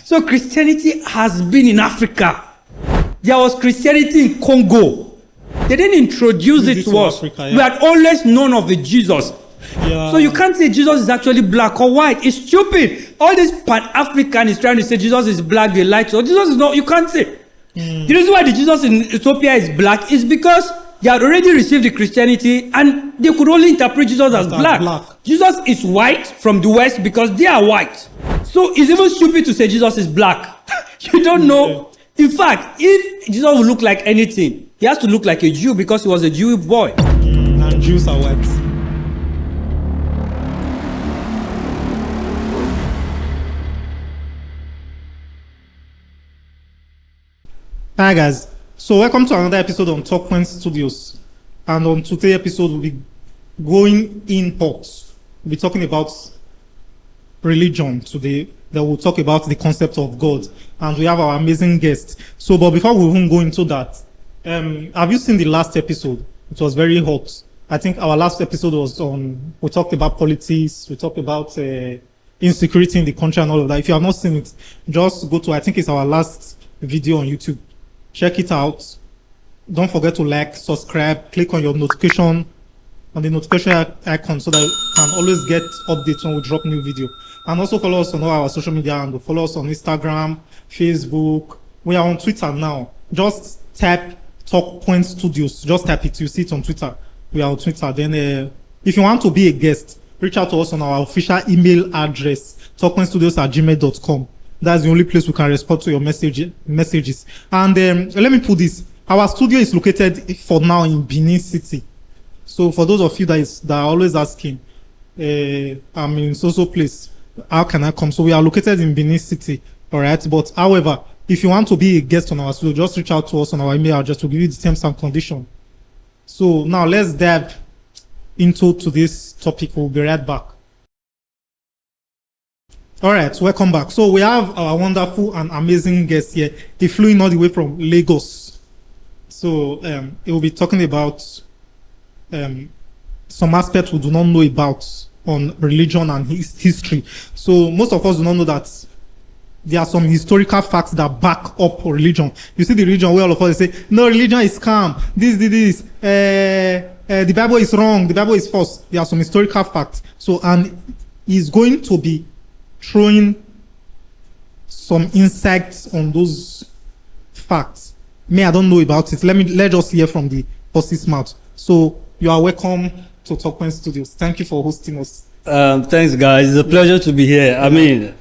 So Christianity has been in Africa. There was Christianity in Congo. They didn't introduce it to us. Africa, yeah. We had always known of the Jesus. Yeah. So you can't say Jesus is actually black or white. It's stupid. All this Pan-African is trying to say Jesus is black, they light. So Jesus is not, you can't say. The reason why the Jesus in Ethiopia is black is because they had already received the Christianity and they could only interpret Jesus as black. Jesus is white from the West because they are white. So it's even stupid to say Jesus is black. You don't know. In fact, if Jesus would look like anything, he has to look like a Jew because he was a Jewish boy. And Jews are white. Hi guys, so welcome to another episode on Talk Point Studios. And on today's episode, we'll be going in hot. We'll be talking about religion today. Then we'll talk about the concept of God. And we have our amazing guest. So, but before we even go into that, have you seen the last episode? It was very hot. I think our last episode was on, we talked about politics, we talked about insecurity in the country and all of that. If you have not seen it, just go to, I think it's our last video on YouTube. Check it out. Don't forget to like, subscribe, click on your notification, on the notification icon so that you can always get updates when we drop new video. And also follow us on all our social media and follow us on Instagram, Facebook. We are on Twitter now. Just type Talk Point Studios. Just type it. You see it on Twitter. We are on Twitter. Then if you want to be a guest, reach out to us on our official email address, talkpointstudios@gmail.com. That's the only place we can respond to your messages. And let me put this. Our studio is located for now in Benin City. So for those of you that are always asking, I'm in so place, how can I come? So we are located in Benin City, all right? But however, if you want to be a guest on our studio, just reach out to us on our email address to give you the terms and conditions. So now let's dive into this topic. We'll be right back. All right, welcome back. So we have our wonderful and amazing guest here. He flew in all the way from Lagos. So he will be talking about some aspects we do not know about on religion and history. So most of us do not know that there are some historical facts that back up religion. You see the religion where all of us say, no, religion is scam. The Bible is wrong. The Bible is false. There are some historical facts. So, and he's going to be throwing some insights on those facts. I don't know about it. Let's just hear from the horse's mouth. So you are welcome to Talk Point Studios. Thank you for hosting us. Thanks, guys. It's a pleasure to be here. Yeah. I mean,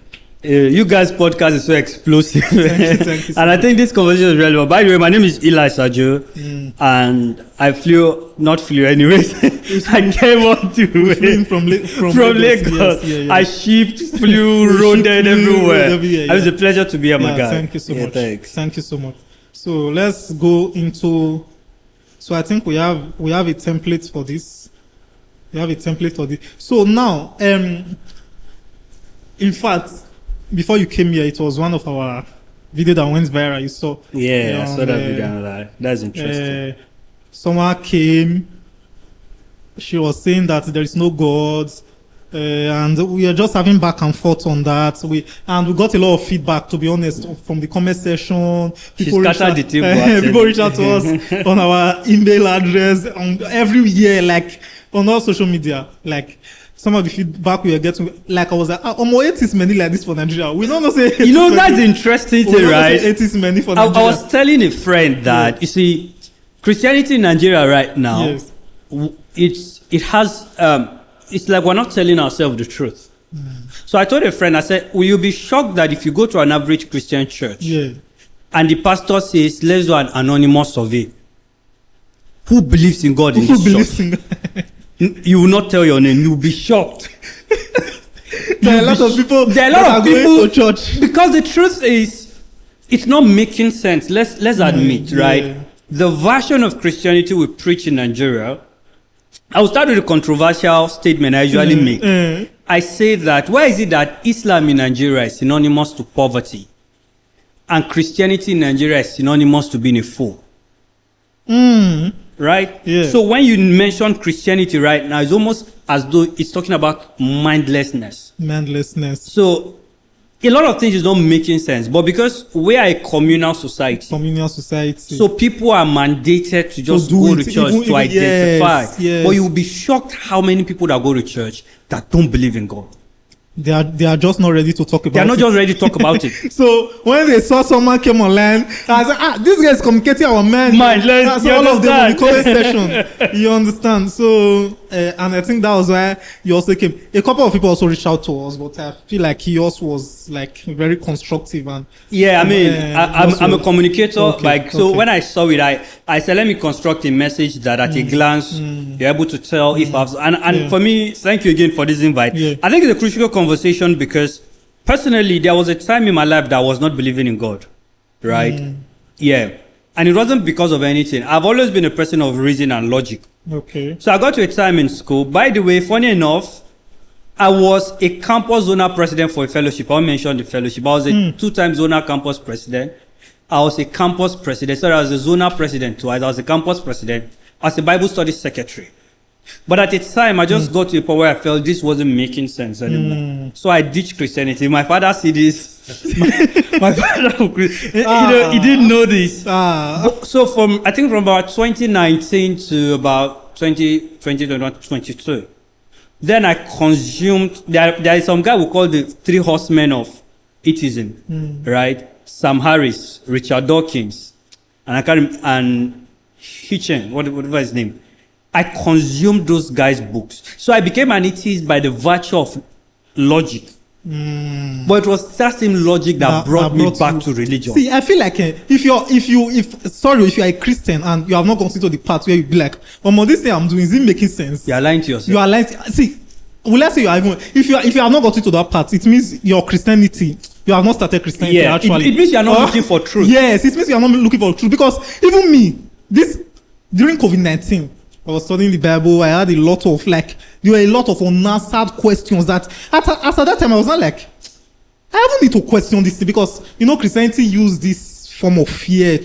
you guys' podcast is so explosive. Thank you so and I think this conversation is relevant. By the way, my name is Eli Sajo, and I not flew anyways. I came on from Lagos. Yes, I shipped, flew, rode everywhere. It was a pleasure to be here, my guy. Thank you so much. Thanks. Thank you so much. So let's go into. So I think we have a template for this. So now, in fact, before you came here, it was one of our video that went viral. You saw. Yeah, I saw that video. That's interesting. Someone came. She was saying that there is no God, and we are just having back and forth on that. We got a lot of feedback, to be honest, from the comment section. People reach out to us on our email address, on every year, like on all social media, like. Some of the feedback we are getting, like I was like, it is many like this for Nigeria. We don't know say. You know that's interesting thing, right? It is many for Nigeria. I was telling a friend that you see, Christianity in Nigeria right now, it has it's like we're not telling ourselves the truth. So I told a friend, I said, will you be shocked that if you go to an average Christian church, and the pastor says, let's do an anonymous survey, who believes in God in this church? You will not tell your name. You will be shocked. There are a lot of people to church because the truth is, it's not making sense. Let's admit, right? The version of Christianity we preach in Nigeria. I will start with a controversial statement I usually make. I say that why is it that Islam in Nigeria is synonymous to poverty, and Christianity in Nigeria is synonymous to being a fool? Right? Yeah. So when you mention Christianity right now, it's almost as though it's talking about mindlessness. Mindlessness. So a lot of things is not making sense. But because we are a communal society, Communal society. so people are mandated to just do go it, to church even- to identify. yes. But you'll be shocked how many people that go to church that don't believe in God. They are just not ready to talk about They are not it. just ready to talk about it. So when they saw someone came online, I said, this guy is communicating our mind. Mindless, So you all of them on the comment understand? section. You understand? So, and I think that was why you also came. A couple of people also reached out to us, but I feel like he also was like very constructive and Yeah, I mean, I'm a communicator. Okay, Like, so okay. when I saw it, I said, let me construct a message that at a glance you're able to tell if I've. And Yeah. for me, thank you again for this invite. Yeah. I think it's a crucial conversation because personally, there was a time in my life that I was not believing in God, right? Yeah, and it wasn't because of anything. I've always been a person of reason and logic. Okay. So I got to a time in school. By the way, funny enough, I was a campus zonal president for a fellowship. I won't mention the fellowship. I was a 2-time zonal campus president. I was a campus president. So I was a zonal president twice. I was a campus president. I was a Bible study secretary. But at the time, I just got to a point where I felt this wasn't making sense anymore. So I ditched Christianity. My father see this. my father, he didn't know this. So I think from about 2019 to about 2022, then I consumed, there is some guy we call the 3 horsemen of atheism, right? Sam Harris, Richard Dawkins, and I can't remember, and Hitchen, whatever his name. I consumed those guys' books. So I became an atheist by the virtue of logic. But it was that same logic that brought me back you- to religion. See, I feel like if you are a Christian and you have not gone to the part where you be like, this thing I'm doing, is it making sense? You are lying to yourself. You are like, see, well, let's say you are even, if you have not gotten to that part, it means your Christianity, you have not started Christianity Yeah, actually. it means you are not looking for truth. Yes, it means you are not looking for truth because even me, during COVID-19, I was studying the Bible. I had there were a lot of unanswered questions that after that time I was not like, I don't need to question this thing because Christianity used this form of fear,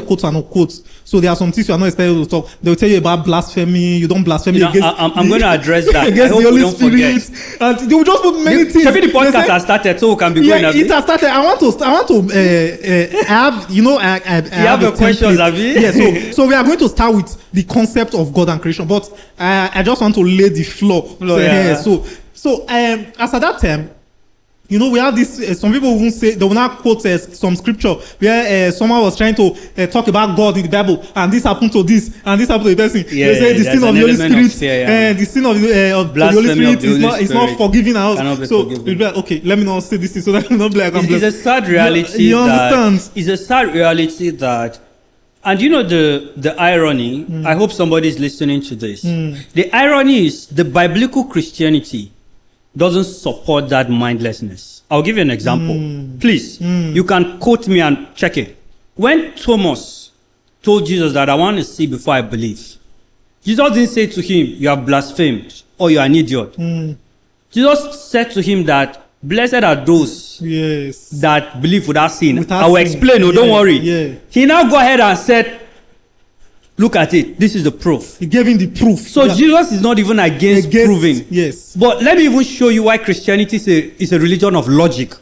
quote and unquote. So there are some things you are not expected to talk. They will tell you about blasphemy. You don't blaspheme against. I'm going to address that. Against I hope the Holy we don't Spirit, forget. and they will just put many things. Maybe the They podcast say- has started, so we can be yeah, going a it bit. has started. I want to. I have. I have a your questions, template. have you? Yeah. So we are going to start with the concept of God and creation, but I just want to lay the floor. Yeah. So as at that time, we have this. Some people will say they will not quote some scripture where someone was trying to talk about God in the Bible, and this happened to this, and this happened to the person. Yeah, they say the there's sin of an the Holy element of Spirit, fear, yeah. the sin of the Holy Blasphemy of Spirit the Holy is not Spirit forgiven. cannot be So forgiven. we'll be like, okay, let me not say this thing so that I'm not be like I'm It's a blessed. sad reality. You that, understand? It's a sad reality that, and the irony. I hope somebody is listening to this. The irony is the biblical Christianity doesn't support that mindlessness. I'll give you an example. Please, you can quote me and check it. When Thomas told Jesus that I want to see before I believe, Jesus didn't say to him, you have blasphemed or you are an idiot. Jesus said to him that blessed are those Yes. that believe without sin. Without I will sin. explain, don't Yeah, worry. yeah. He now go ahead and said, look at it. This is the proof. He gave him the proof. So Yeah. Jesus is not even against proving. Yes. But let me even show you why Christianity is a religion of logic.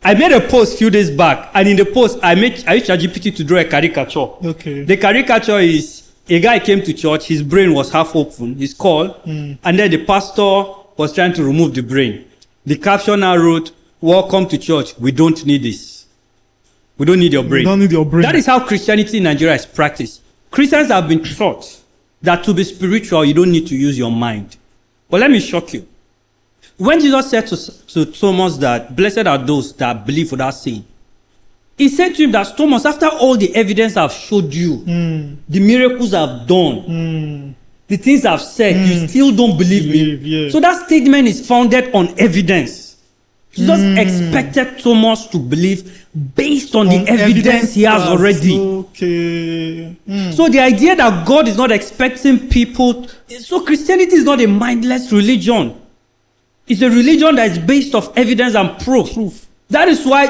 I made a post a few days back, and in the post, I used ChatGPT to draw a caricature. Okay. The caricature is a guy came to church, his brain was half open, his skull, and then the pastor was trying to remove the brain. The caption now wrote, welcome to church, we don't need this. We don't need your brain. We don't need your brain. That is how Christianity in Nigeria is practiced. Christians have been taught that to be spiritual, you don't need to use your mind. But let me shock you. When Jesus said to Thomas that blessed are those that believe without sin, he said to him that Thomas, after all the evidence I've showed you, the miracles I've done, the things I've said, you still don't believe me. Yeah. So that statement is founded on evidence. Jesus expected Thomas to believe based on the evidence he has already. Okay. So the idea that God is not expecting people, so Christianity is not a mindless religion. It's a religion that is based off evidence and proof. That is why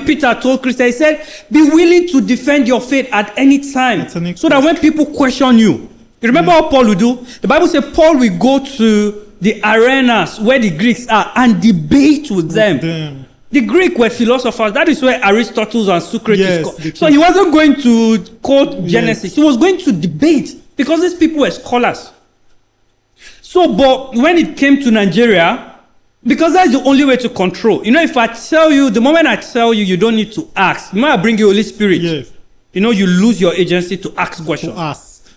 Peter told Christians, he said, be willing to defend your faith at any time. At any So that when people question you, you remember how Paul would do? The Bible says Paul will go to the arenas where the Greeks are and debate with them. Them. The Greek were philosophers. That is where Aristotle and Socrates Yes, come. they So he wasn't going to quote Genesis. He was going to debate because these people were scholars. So, but when it came to Nigeria, because that's the only way to control. You know, if I tell you, the moment I tell you, you don't need to ask. The moment I bring you Holy Spirit, Yes. you know, you lose your agency to ask To questions. ask.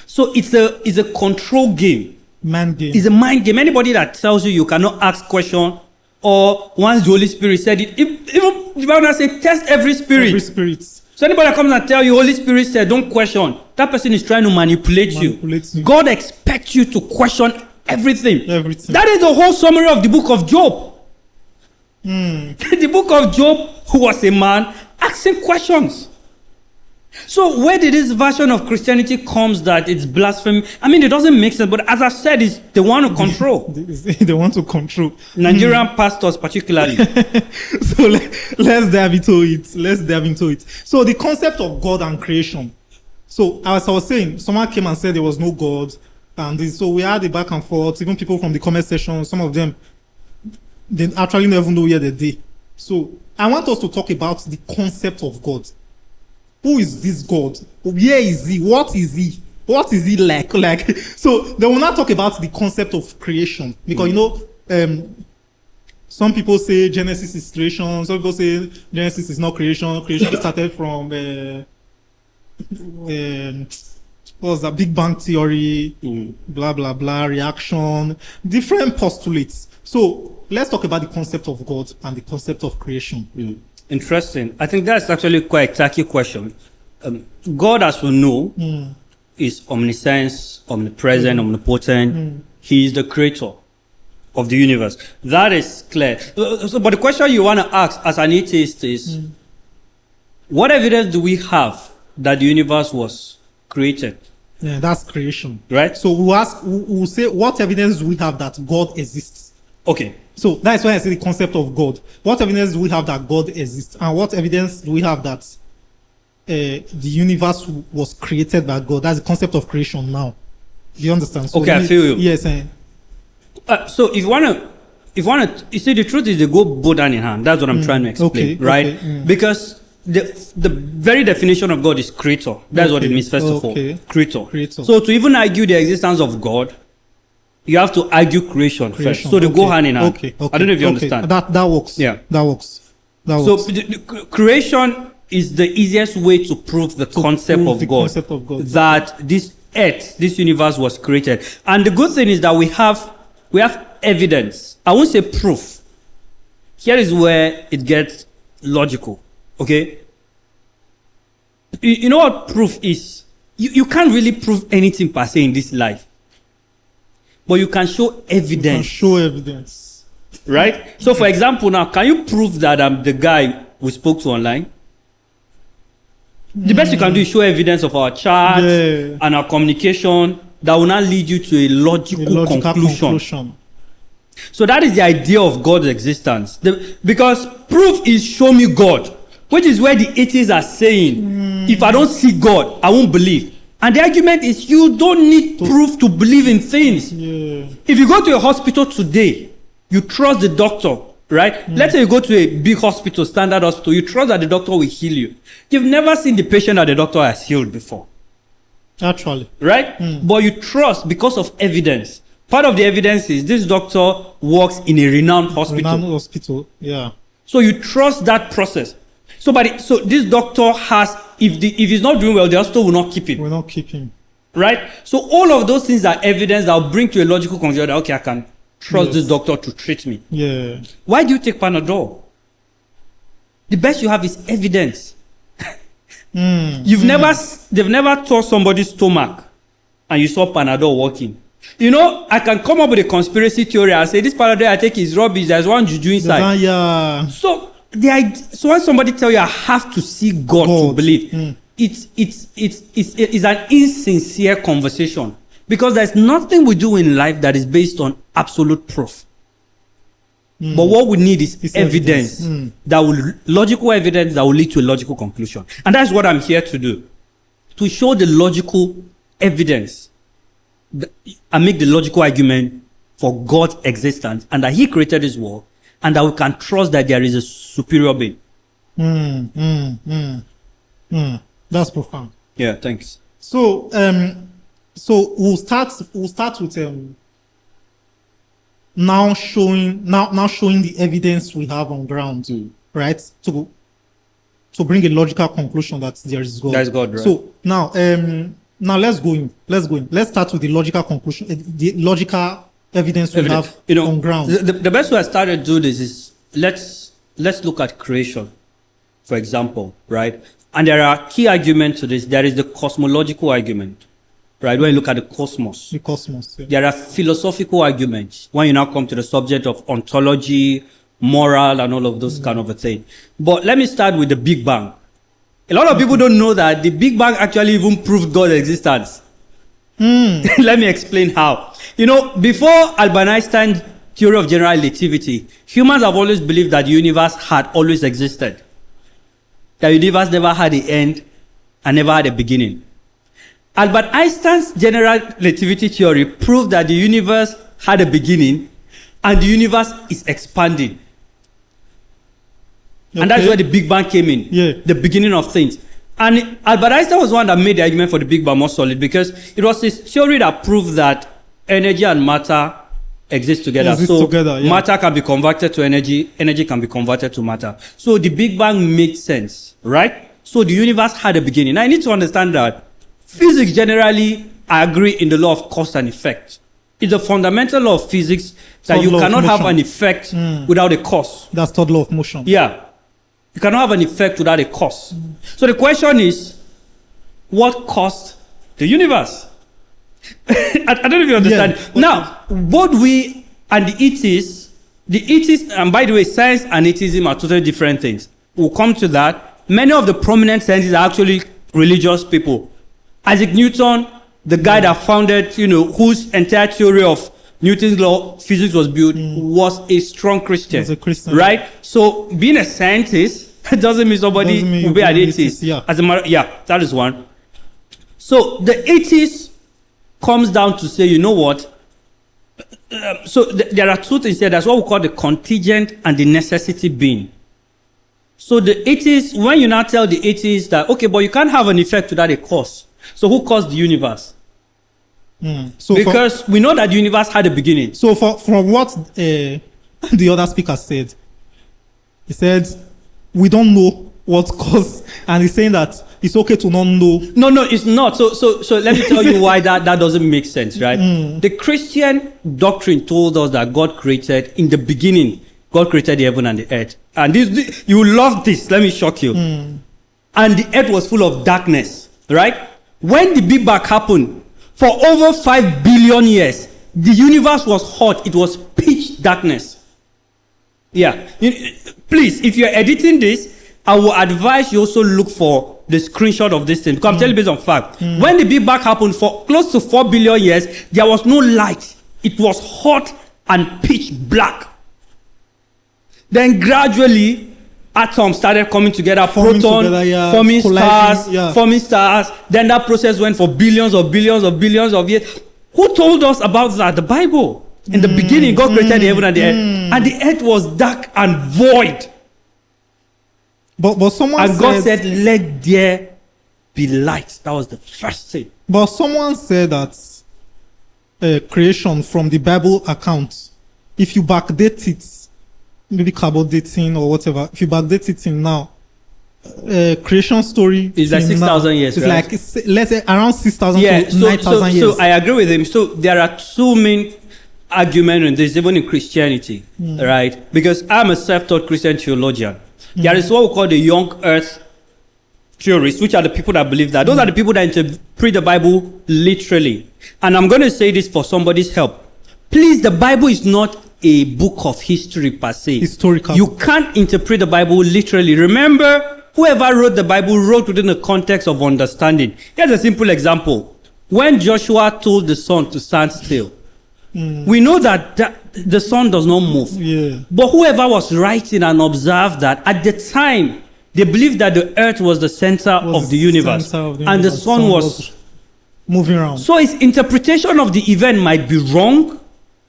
So it's a control game. Man game. It's a mind game. Anybody that tells you you cannot ask question, or once the Holy Spirit said it, even the Bible says test every spirit. Every spirit. So anybody that comes and tell you Holy Spirit said don't question, that person is trying to manipulate Manipulate you. you. God expects you to question everything. Everything. That is the whole summary of the book of Job. The book of Job, who was a man asking questions. So where did this version of Christianity comes that it's blasphemy? I mean, it doesn't make sense, but as I said, it's they want to control. They want to control. Nigerian pastors particularly. So let's dive into it. So the concept of God and creation. So as I was saying, someone came and said there was no God, and so we had a back and forth. Even people from the comment section, some of them, they actually never know where they are. So I want us to talk about the concept of God. Who is this God? Where is he? What is he? What is he like? So they will not talk about the concept of creation because you know, some people say Genesis is creation. Some people say Genesis is not creation. Creation started from what was that? Big Bang theory, blah blah blah, reaction, different postulates. So let's talk about the concept of God and the concept of creation. Interesting. I think that's actually quite a tricky question. God, as we know, is omniscience, omnipresent, omnipotent. He is the creator of the universe. That is clear. But the question you want to ask as an atheist is, what evidence do we have that the universe was created? Yeah, that's creation. Right? So we'll say, what evidence do we have that God exists? Okay. So that's why I say the concept of God. What evidence do we have that God exists? And what evidence do we have that the universe was created by God? That's the concept of creation now. Do you understand? So Okay, I feel you. Yes. So if you want to, you see, the truth is they go both hand in hand. That's what I'm trying to explain, Okay, right? okay, Because the very definition of God is creator. That's what it means, first of all. Creator. Creator. So to even argue the existence of God, you have to argue creation first. So they go hand in hand. Okay. I don't know if you understand. That works. Yeah. That works. So the creation is the easiest way to prove the concept prove of the God. concept of God. That this earth, this universe was created. And the good thing is that we have evidence. I won't say proof. Here is where it gets logical. Okay? You know what proof is? You can't really prove anything per se in this life. But you can show evidence. You can show evidence. Right? So for example now, can you prove that I'm the guy we spoke to online? The best you can do is show evidence of our chat and our communication that will not lead you to a logical conclusion. So that is the idea of God's existence. Because proof is show me God, which is where the atheists are saying, if I don't see God, I won't believe. And the argument is you don't need proof to believe in things. Yeah. If you go to a hospital today, you trust the doctor, right? Let's say you go to a big hospital, standard hospital, you trust that the doctor will heal you. You've never seen the patient that the doctor has healed before. Actually. Right? But you trust because of evidence. Part of the evidence is this doctor works in a renowned hospital. Renowned hospital, yeah. So you trust that process. So this doctor has, if he's not doing well, the hospital will not keep him. We're not keeping. Right? So all of those things are evidence that will bring to a logical conclusion that, okay, I can trust this doctor to treat me. Yeah. Why do you take Panadol? The best you have is evidence. They've never tore somebody's stomach and you saw Panadol working. You know, I can come up with a conspiracy theory and say this Panadol I take is rubbish. There's one juju inside. Yeah. So when somebody tell you I have to see God to believe, it's an insincere conversation because there's nothing we do in life that is based on absolute proof. But what we need is evidence logical evidence that will lead to a logical conclusion. And that's what I'm here to do. To show the logical evidence and make the logical argument for God's existence and that he created this world and that we can trust that there is a superior being. That's profound. Yeah, thanks. So, we'll start with now showing the evidence we have on ground, right? To bring a logical conclusion that there is God. There's God, right? So now let's go in. Let's start with the logical conclusion, the logical evidence we have on ground. The best way I started to do this is let's look at creation, for example, right? And there are key arguments to this. There is the cosmological argument, right? When you look at the cosmos. The cosmos. Yeah. There are philosophical arguments when you now come to the subject of ontology, moral, and all of those kind of a thing. But let me start with the Big Bang. A lot of people don't know that the Big Bang actually even proved God's existence. Let me explain how. Before Albert Einstein's theory of general relativity, humans have always believed that the universe had always existed. The universe never had an end and never had a beginning. Albert Einstein's general relativity theory proved that the universe had a beginning and the universe is expanding. Okay. And that's where the Big Bang came in. Yeah. The beginning of things. And Albert Einstein was one that made the argument for the Big Bang more solid because it was his theory that proved that energy and matter exist together. Matter can be converted to energy, energy can be converted to matter. So the Big Bang makes sense, right? So the universe had a beginning. Now I need to understand that physics generally agree in the law of cause and effect. It's a fundamental law of physics that you cannot have an effect without a cause. That's third law of motion. Yeah. You cannot have an effect without a cause. So the question is, what caused the universe? I don't know if you understand. Yeah. Now, both we and the atheists, and by the way, science and atheism are totally different things. We'll come to that. Many of the prominent scientists are actually religious people. Isaac Newton, the guy that founded, whose entire theory of Newton's law of physics was built, was a strong Christian. Was a Christian. Right? So being a scientist doesn't mean somebody will be an atheist. Yeah. That is one. So the atheist comes down to say, you know what? There are two things here. That's what we call the contingent and the necessity being. So the atheist, when you now tell the atheist that, okay, but you can't have an effect without a cause. So who caused the universe? Because we know that the universe had a beginning. So from what the other speaker said, he said, we don't know what caused, and he's saying that it's okay to not know. No, it's not. So let me tell you why that doesn't make sense, right? The Christian doctrine told us that God created, in the beginning, God created the heaven and the earth. And you love this, let me shock you. And the earth was full of darkness, right? When the Big Bang happened, for over 5 billion years, the universe was hot. It was pitch darkness. Yeah. Please, if you're editing this, I will advise you also look for the screenshot of this thing. Because I'm telling you based on fact. When the Big Bang happened, for close to 4 billion years, there was no light. It was hot and pitch black. Then gradually, atoms started coming together, forming stars. Then that process went for billions of years. Who told us about that? The Bible. In the beginning, God created the heaven and the earth. And the earth was dark and void. But someone and God said, let there be light. That was the first thing. But someone said that creation from the Bible account, if you backdate it, maybe carbon dating or whatever, if you backdate it in now, creation story is like 6,000 years, it's right? Like, let's say around 6,000 to 9,000 years. So I agree with him. So there are two main arguments in this, even in Christianity, right? Because I'm a self-taught Christian theologian. There is what we call the young earth theorists, which are the people that believe that. Those are the people that interpret the Bible literally. And I'm going to say this for somebody's help. Please, the Bible is not a book of history per se. Historical. You can't interpret the Bible literally. Remember, whoever wrote the Bible wrote within the context of understanding. Here's a simple example. When Joshua told the sun to stand still, we know that the sun does not move. Yeah. But whoever was writing and observed that, at the time, they believed that the earth was the center of the universe. And the sun was moving around. So his interpretation of the event might be wrong,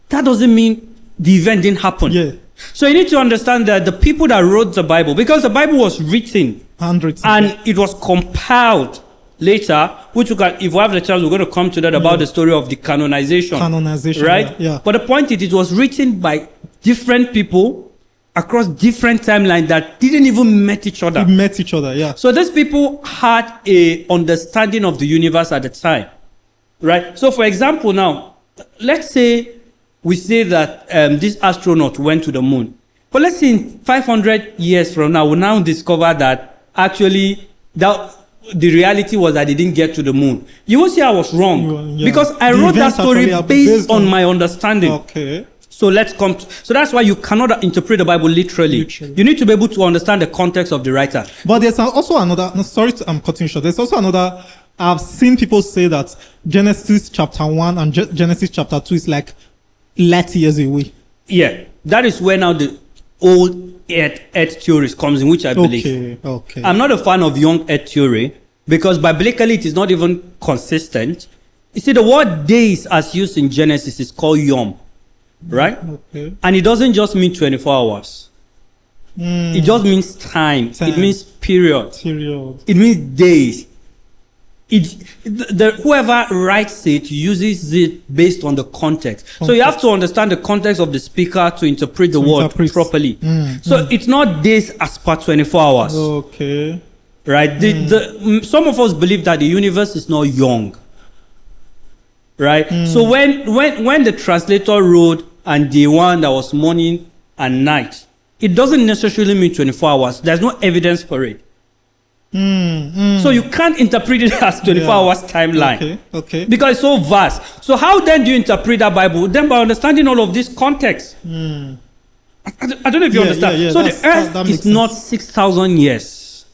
that doesn't mean the event didn't happen. Yeah. So you need to understand that the people that wrote the Bible, because the Bible was written Handwritten. and it was compiled later, which we can, if we have the chance, we're going to come to that about the story of the canonization. Right? Yeah. But the point is, it was written by different people across different timelines that didn't even met each other. We met each other. Yeah. So these people had a understanding of the universe at the time, right? So for example, now, let's say we say that this astronaut went to the moon. But let's say in 500 years from now, we'll now discover that actually that the reality was that they didn't get to the moon. You will see I was wrong. Yeah. Because I The wrote that events story actually are based on my understanding. Okay. So let's come to, so that's why you cannot interpret the Bible literally. You need to be able to understand the context of the writer. But there's also another, no, sorry, I'm cutting short. There's also another, I've seen people say that Genesis chapter 1 and Genesis chapter 2 is like light years away. Yeah, that is where now the old earth theories comes in, which I believe. Okay. I'm not a fan of young earth theory because biblically it is not even consistent. You see, the word days as used in Genesis is called yom, right? Okay. And it doesn't just mean 24 hours. It just means time. It means period. Period. It means days. Whoever writes it uses it based on the context. So you have to understand the context of the speaker to interpret the word properly. So it's not days as per 24 hours. Okay. Right? Some of us believe that the universe is not young. Right? So when the translator wrote, and the one that was morning and night, it doesn't necessarily mean 24 hours. There's no evidence for it. So you can't interpret it as 24 hours timeline. Okay. Because it's so vast. So how then do you interpret that Bible? Then by understanding all of this context. I don't know if you understand. Yeah, so the earth is not 6,000 years.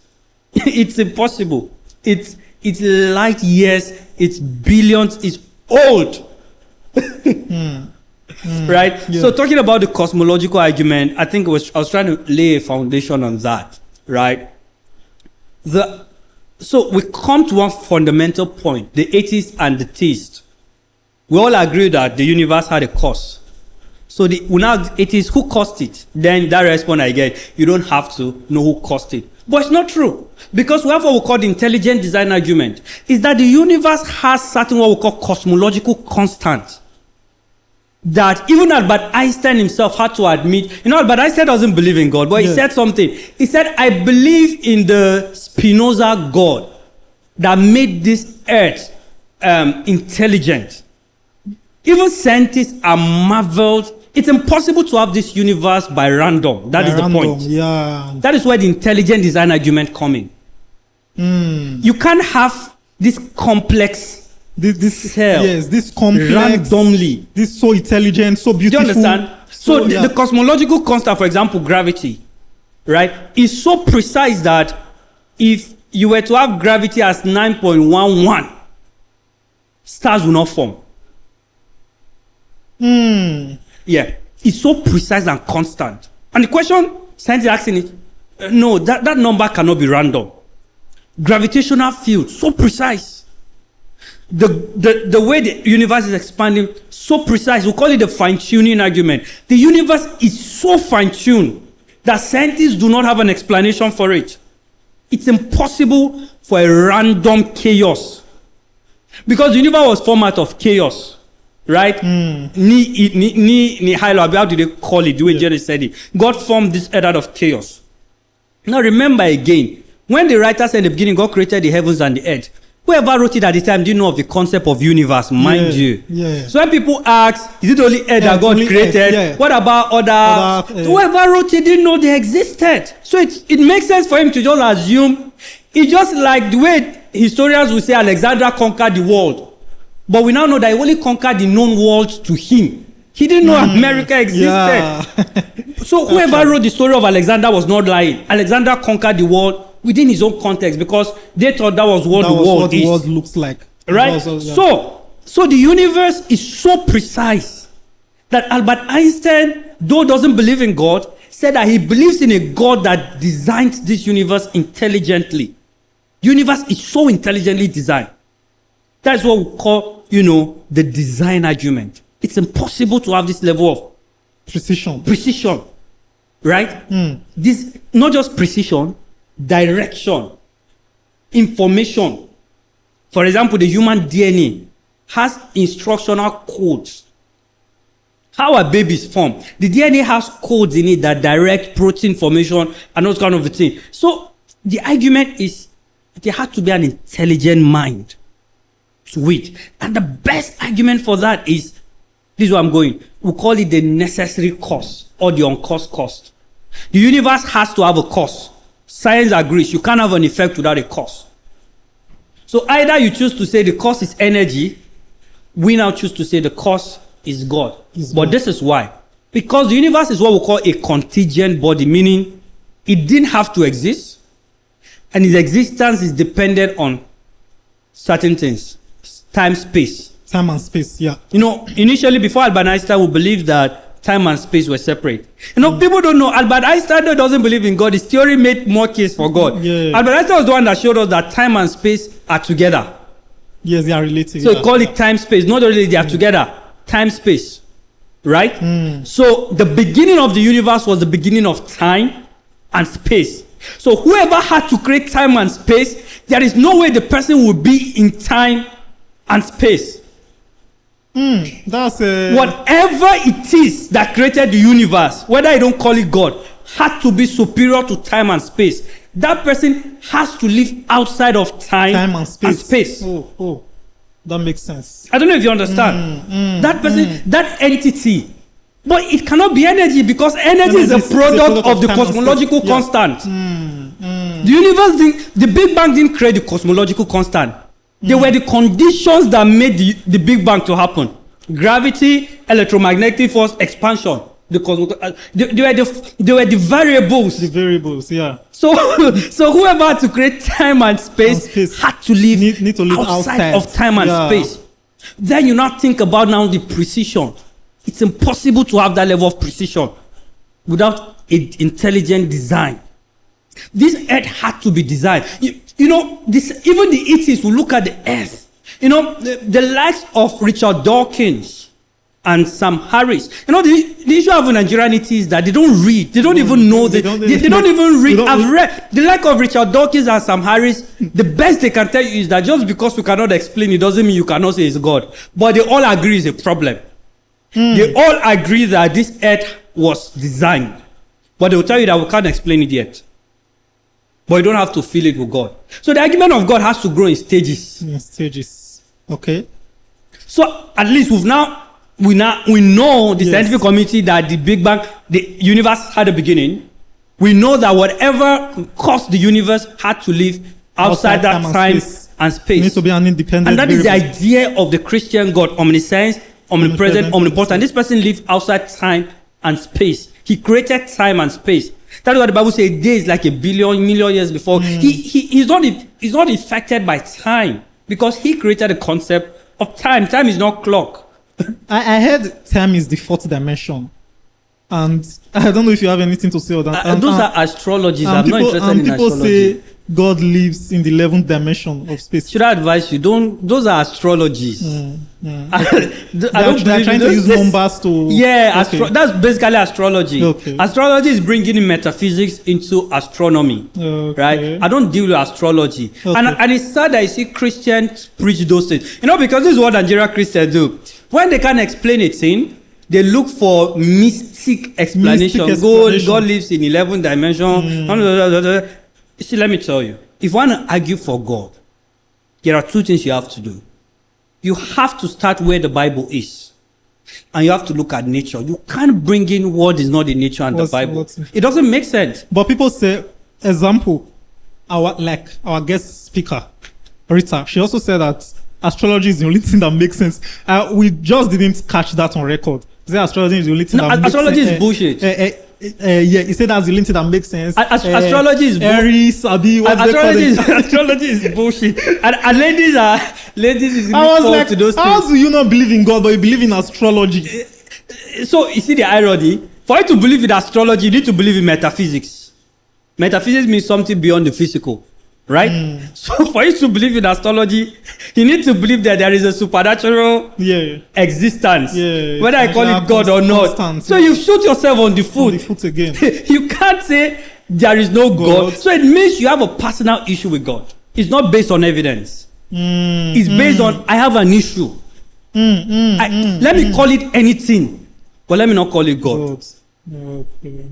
It's impossible. It's light years. It's billions. It's old. Right? Yeah. So talking about the cosmological argument, I think I was trying to lay a foundation on that. Right? So we come to one fundamental point, the atheists and the theists. We all agree that the universe had a cause. So it is who caused it. Then that response I get, you don't have to know who caused it. But it's not true. Because we have what we call the intelligent design argument. Is that the universe has certain what we call cosmological constants. That even Albert Einstein himself had to admit, Albert Einstein doesn't believe in God, but he said something. He said, I believe in the Spinoza God that made this earth intelligent. Even scientists are marveled. It's impossible to have this universe by random. That is the point. Yeah. That is where the intelligent design argument comes in. You can't have this complex cell. Yes, this complex. Randomly. This so intelligent, so beautiful. Do you understand? So the cosmological constant, for example, gravity, right, is so precise that if you were to have gravity as 9.11, stars will not form. Yeah. It's so precise and constant. And the question scientists are asking is, no, that number cannot be random. Gravitational field, so precise. The way the universe is expanding, so precise. We call it the fine-tuning argument. The universe is so fine-tuned that scientists do not have an explanation for it. It's impossible for a random chaos. Because the universe was formed out of chaos. Right? How do they call it? The way Jerry said it. God formed this earth out of chaos. Now remember again, when the writer said in the beginning, God created the heavens and the earth, whoever wrote it at the time didn't know of the concept of universe, mind you. Yeah. So when people ask, is it only earth that God created? What about other? Whoever wrote it didn't know they existed. So it makes sense for him to just assume. It's just like the way historians will say Alexander conquered the world. But we now know that he only conquered the known world to him. He didn't know America existed. Yeah. So whoever wrote the story of Alexander was not lying. Alexander conquered the world within his own context because they thought that was what the world is. The world looks like. Right? So the universe is so precise that Albert Einstein, though doesn't believe in God, said that he believes in a God that designed this universe intelligently. The universe is so intelligently designed. That's what we call, the design argument. It's impossible to have this level of precision, right? This, not just precision, direction, information. For example, the human DNA has instructional codes. How are babies formed? The DNA has codes in it that direct protein formation and those kind of thing. So the argument is there had to be an intelligent mind to it. And the best argument for that is, this is where I'm going. We call it the necessary cost or the uncaused cost. The universe has to have a cause. Science agrees. You can't have an effect without a cause. So either you choose to say the cause is energy, we now choose to say the cause is God. But this is why. Because the universe is what we call a contingent body, meaning it didn't have to exist, and its existence is dependent on certain things. Time, space. Time and space, yeah. You know, initially before Albert Einstein, we believed that time and space were separate. You know, people don't know. Albert Einstein doesn't believe in God. His theory made more case for God. Yeah. Albert Einstein was the one that showed us that time and space are together. Yes, they are related. So we call it time, space. Not only they are together, time, space. Right? So the beginning of the universe was the beginning of time and space. So whoever had to create time and space, there is no way the person would be in time and space. That's Whatever it is that created the universe, whether you don't call it God, had to be superior to time and space. That person has to live outside of time and space. Oh, that makes sense. I don't know if you understand. That person, that entity, but it cannot be energy because energy is a product of the cosmological constant. The universe the Big Bang didn't create the cosmological constant. They were the conditions that made the Big Bang to happen. Gravity, electromagnetic force, expansion. They were the variables. The variables, yeah. So whoever had to create time and space, had to live, need to live outside of time and space. Then you now think about now the precision. It's impossible to have that level of precision without intelligent design. This earth had to be designed. You know, even the atheists will look at the earth. You know, the likes of Richard Dawkins and Sam Harris. You know, the issue of Nigerian atheists is that they don't read. They don't even know. They don't even read. I've read the like of Richard Dawkins and Sam Harris. The best they can tell you is that just because we cannot explain it doesn't mean you cannot say it's God. But they all agree it's a problem. They all agree that this earth was designed. But they will tell you that we can't explain it yet. But you don't have to feel it with God. So the argument of God has to grow in stages. In stages. Okay. So at least we know the scientific community that the Big Bang, the universe had a beginning. We know that whatever caused the universe had to live outside that time and space. It needs to be an independent. And that is the idea of the Christian God, omniscience, omnipresent, omnipotent. This person lived outside time and space. He created time and space. That's what the Bible says. Days like a million years before. He's not affected by time because he created the concept of time. Time is not clock. I heard time is the fourth dimension, and I don't know if you have anything to say on that. Those are astrologies. I'm not interested in people astrology. Say God lives in the 11th dimension of space. Should I advise you? Don't. Those are astrologies. I don't they're trying to use numbers to. Yeah, that's basically astrology. Okay. Astrology is bringing in metaphysics into astronomy. Right? I don't deal with astrology. And it's sad that I see Christians preach those things. You know, because this is what Nigerian Christians do. When they can't explain a thing, they look for mystic explanation. God lives in 11th dimension. See, let me tell you. If you want to argue for God, there are two things you have to do. You have to start where the Bible is. And you have to look at nature. You can't bring in what is not in nature and the Bible. It doesn't make sense. But people say, example, our guest speaker, Rita, she also said that astrology is the only thing that makes sense. We just didn't catch that on record. Say astrology is the only thing that makes sense. Astrology is bullshit. Yeah, he said that's the only thing that makes sense. Astrology is bullshit. Astrology is bullshit. And ladies is to those how things. do you not believe in God but you believe in astrology? So you see the irony. For you to believe in astrology, you need to believe in metaphysics. Metaphysics means something beyond the physical. right? So for you to believe in astrology, you need to believe that there is a supernatural Yeah. existence, Yeah, whether I call it God or not. constant, So yeah. you shoot yourself on the On foot. the foot again. You can't say there is no God. God. So it means you have a personal issue with God. It's not based on evidence. It's based on I have an issue. Let me call it anything, but let me not call it God. God. Okay.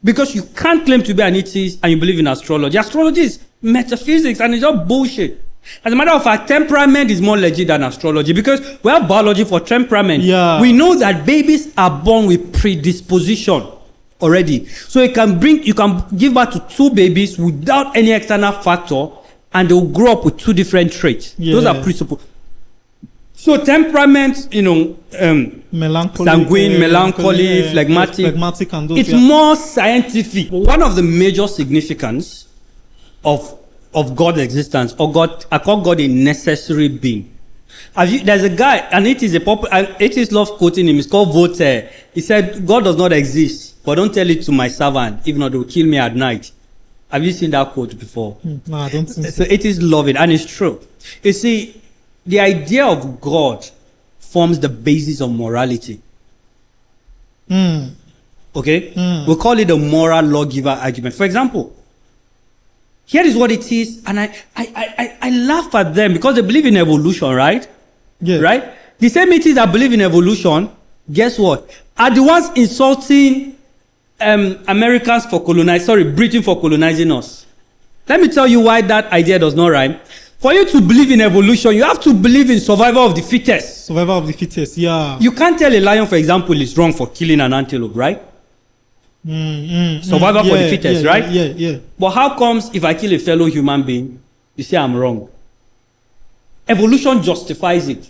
Because you can't claim to be an atheist and you believe in astrology. Astrology is metaphysics and it's all bullshit. As a matter of fact, temperament is more legit than astrology because we have biology for temperament. Yeah. We know that babies are born with predisposition already. So you can give birth to two babies without any external factor and they will grow up with two different traits. Yeah. Those are presupposed. So temperament, Melancholy, sanguine, melancholy, phlegmatic. and those. It's Yeah. more scientific. One of the major significance of God's existence, or God, I call God a necessary being. There's a guy, and atheists love quoting him. It's called Voltaire. He said, "God does not exist, but don't tell it to my servant, if not, they will kill me at night." Have you seen that quote before? No, I don't think so. So atheists love it, and it's true. You see, the idea of God forms the basis of morality. Okay? We call it a moral lawgiver argument. For example, here is what it is, and I laugh at them because they believe in evolution, right? Yeah. Right? The same atheists that believe in evolution, guess what? Are the ones insulting Britain for colonizing us. Let me tell you why that idea does not rhyme. For you to believe in evolution, you have to believe in survival of the fittest. Survival of the fittest, yeah. You can't tell a lion, for example, is wrong for killing an antelope, right? Survival for the fittest, right? Yeah. But how comes if I kill a fellow human being, you say I'm wrong? Evolution justifies it.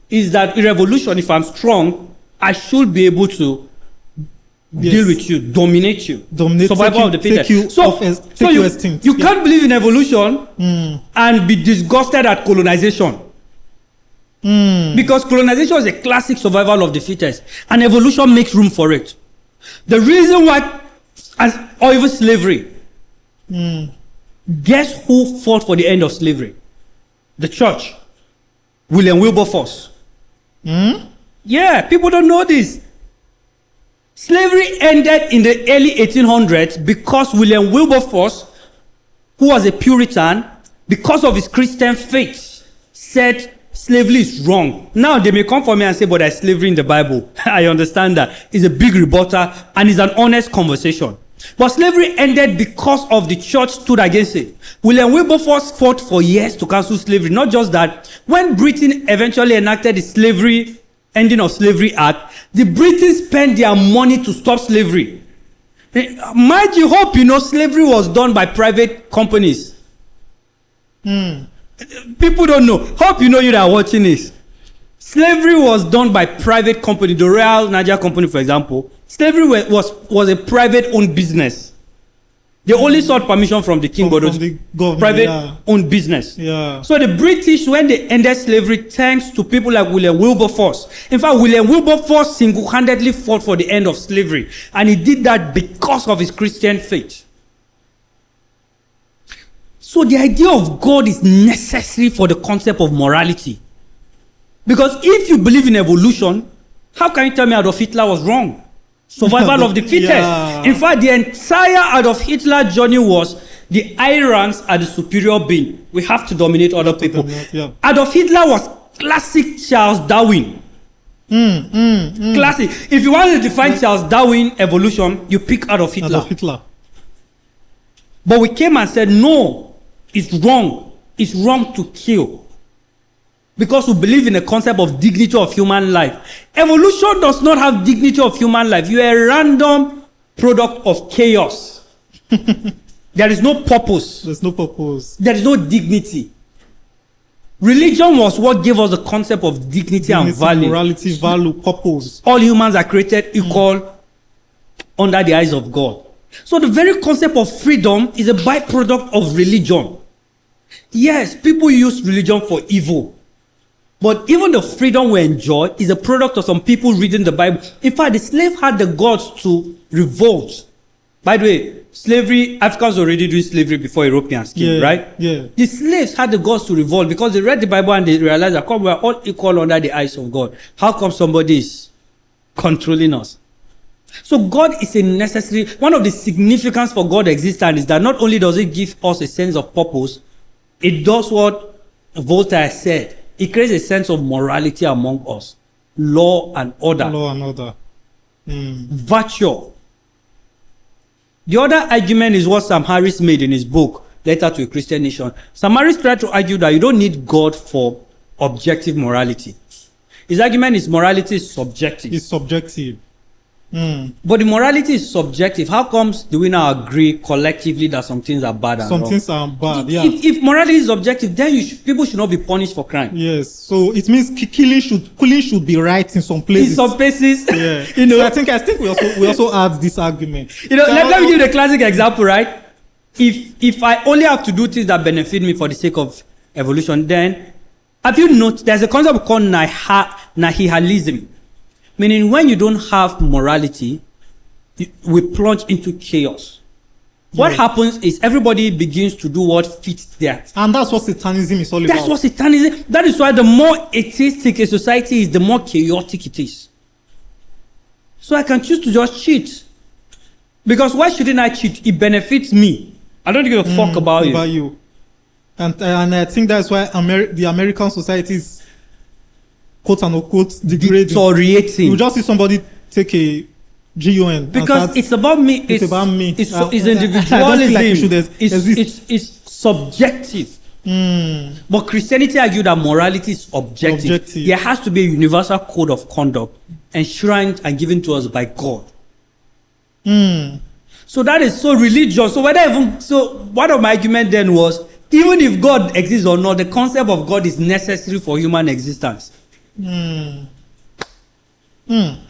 Is that in evolution, if I'm strong, I should be able to deal with you, dominate you. Survival of the fittest. You can't believe in evolution and be disgusted at colonization. Because colonization is a classic survival of the fittest, and evolution makes room for it. The reason why, or even slavery, guess who fought for the end of slavery? The church. William Wilberforce. Yeah, people don't know this. Slavery ended in the early 1800s because William Wilberforce, who was a Puritan, because of his Christian faith, said slavery is wrong. Now they may come for me and say, but there's slavery in the Bible. I understand that. It's a big rebuttal and it's an honest conversation. But slavery ended because of the church stood against it. William Wilberforce fought for years to cancel slavery. Not just that, when Britain eventually enacted the ending of slavery act, the British spent their money to stop slavery. Mind you, hope you know slavery was done by private companies. People don't know. Hope you know, you that are watching this. Slavery was done by private company. The Royal Niger Company, for example. Slavery was a private owned business. They only sought permission from the king, but it was the government, private owned business. Yeah. So the British, when they ended slavery, thanks to people like William Wilberforce. In fact, William Wilberforce single-handedly fought for the end of slavery. And he did that because of his Christian faith. So the idea of God is necessary for the concept of morality. Because if you believe in evolution, how can you tell me Adolf Hitler was wrong? Survival of the fittest. Yeah. In fact, the entire Adolf Hitler journey was the Aryans are the superior being. We have to dominate other people. Yeah. Adolf Hitler was classic Charles Darwin. Classic. If you want to define Charles Darwin evolution, you pick Adolf Hitler. Adolf Hitler. But we came and said, no, it's wrong. It's wrong to kill. Because we believe in the concept of dignity of human life. Evolution does not have dignity of human life. You are a random product of chaos. There is no purpose. There's no purpose. There is no dignity. Religion was what gave us the concept of dignity and value. Morality, value, purpose. All humans are created equal under the eyes of God. So the very concept of freedom is a byproduct of religion. Yes, people use religion for evil. But even the freedom we enjoy is a product of some people reading the Bible. In fact, the slave had the guts to revolt By the way, slavery, Africans were already doing slavery before Europeans came, right? Yeah. The slaves had the guts to revolt because they read the Bible and they realized that we are all equal under the eyes of God. How come somebody is controlling us? So God is a necessary, one of the significance for God's existence is that not only does it give us a sense of purpose, it does what Voltaire said. It creates a sense of morality among us. Law and order. Law and order. Virtue. The other argument is what Sam Harris made in his book, Letter to a Christian Nation. Sam Harris tried to argue that you don't need God for objective morality. His argument is morality is subjective. It's subjective. But the morality is subjective. How comes do we now agree collectively that some things are bad and Some wrong? things are bad, yeah. If morality is objective, then people should not be punished for crime. Yes, so it means killing should be right in some places. In some places, Yeah. you know. So I think we also have this argument. You know, So let me give you the classic example, right? If I only have to do things that benefit me for the sake of evolution, then have you noticed there's a concept called nihilism, meaning when you don't have morality, we plunge into chaos. What Yeah. happens is everybody begins to do what fits their. And that's what Satanism is all That's about. what Satanism. That is why the more atheistic a society is, the more chaotic it is. So I can choose to just cheat. Because why shouldn't I cheat? It benefits me. I don't give a fuck about you. And I think that's why the American society is quote unquote degrading. Deteriorating. You just see somebody take a GUN. Because it's about me. It's about me. It's, I it's don't individualism. feel like it should exist. It's subjective. But Christianity argued that morality is objective. Objective. There has to be a universal code of conduct enshrined and given to us by God. So that is so religious. So one of my argument then was, even if God exists or not, the concept of God is necessary for human existence.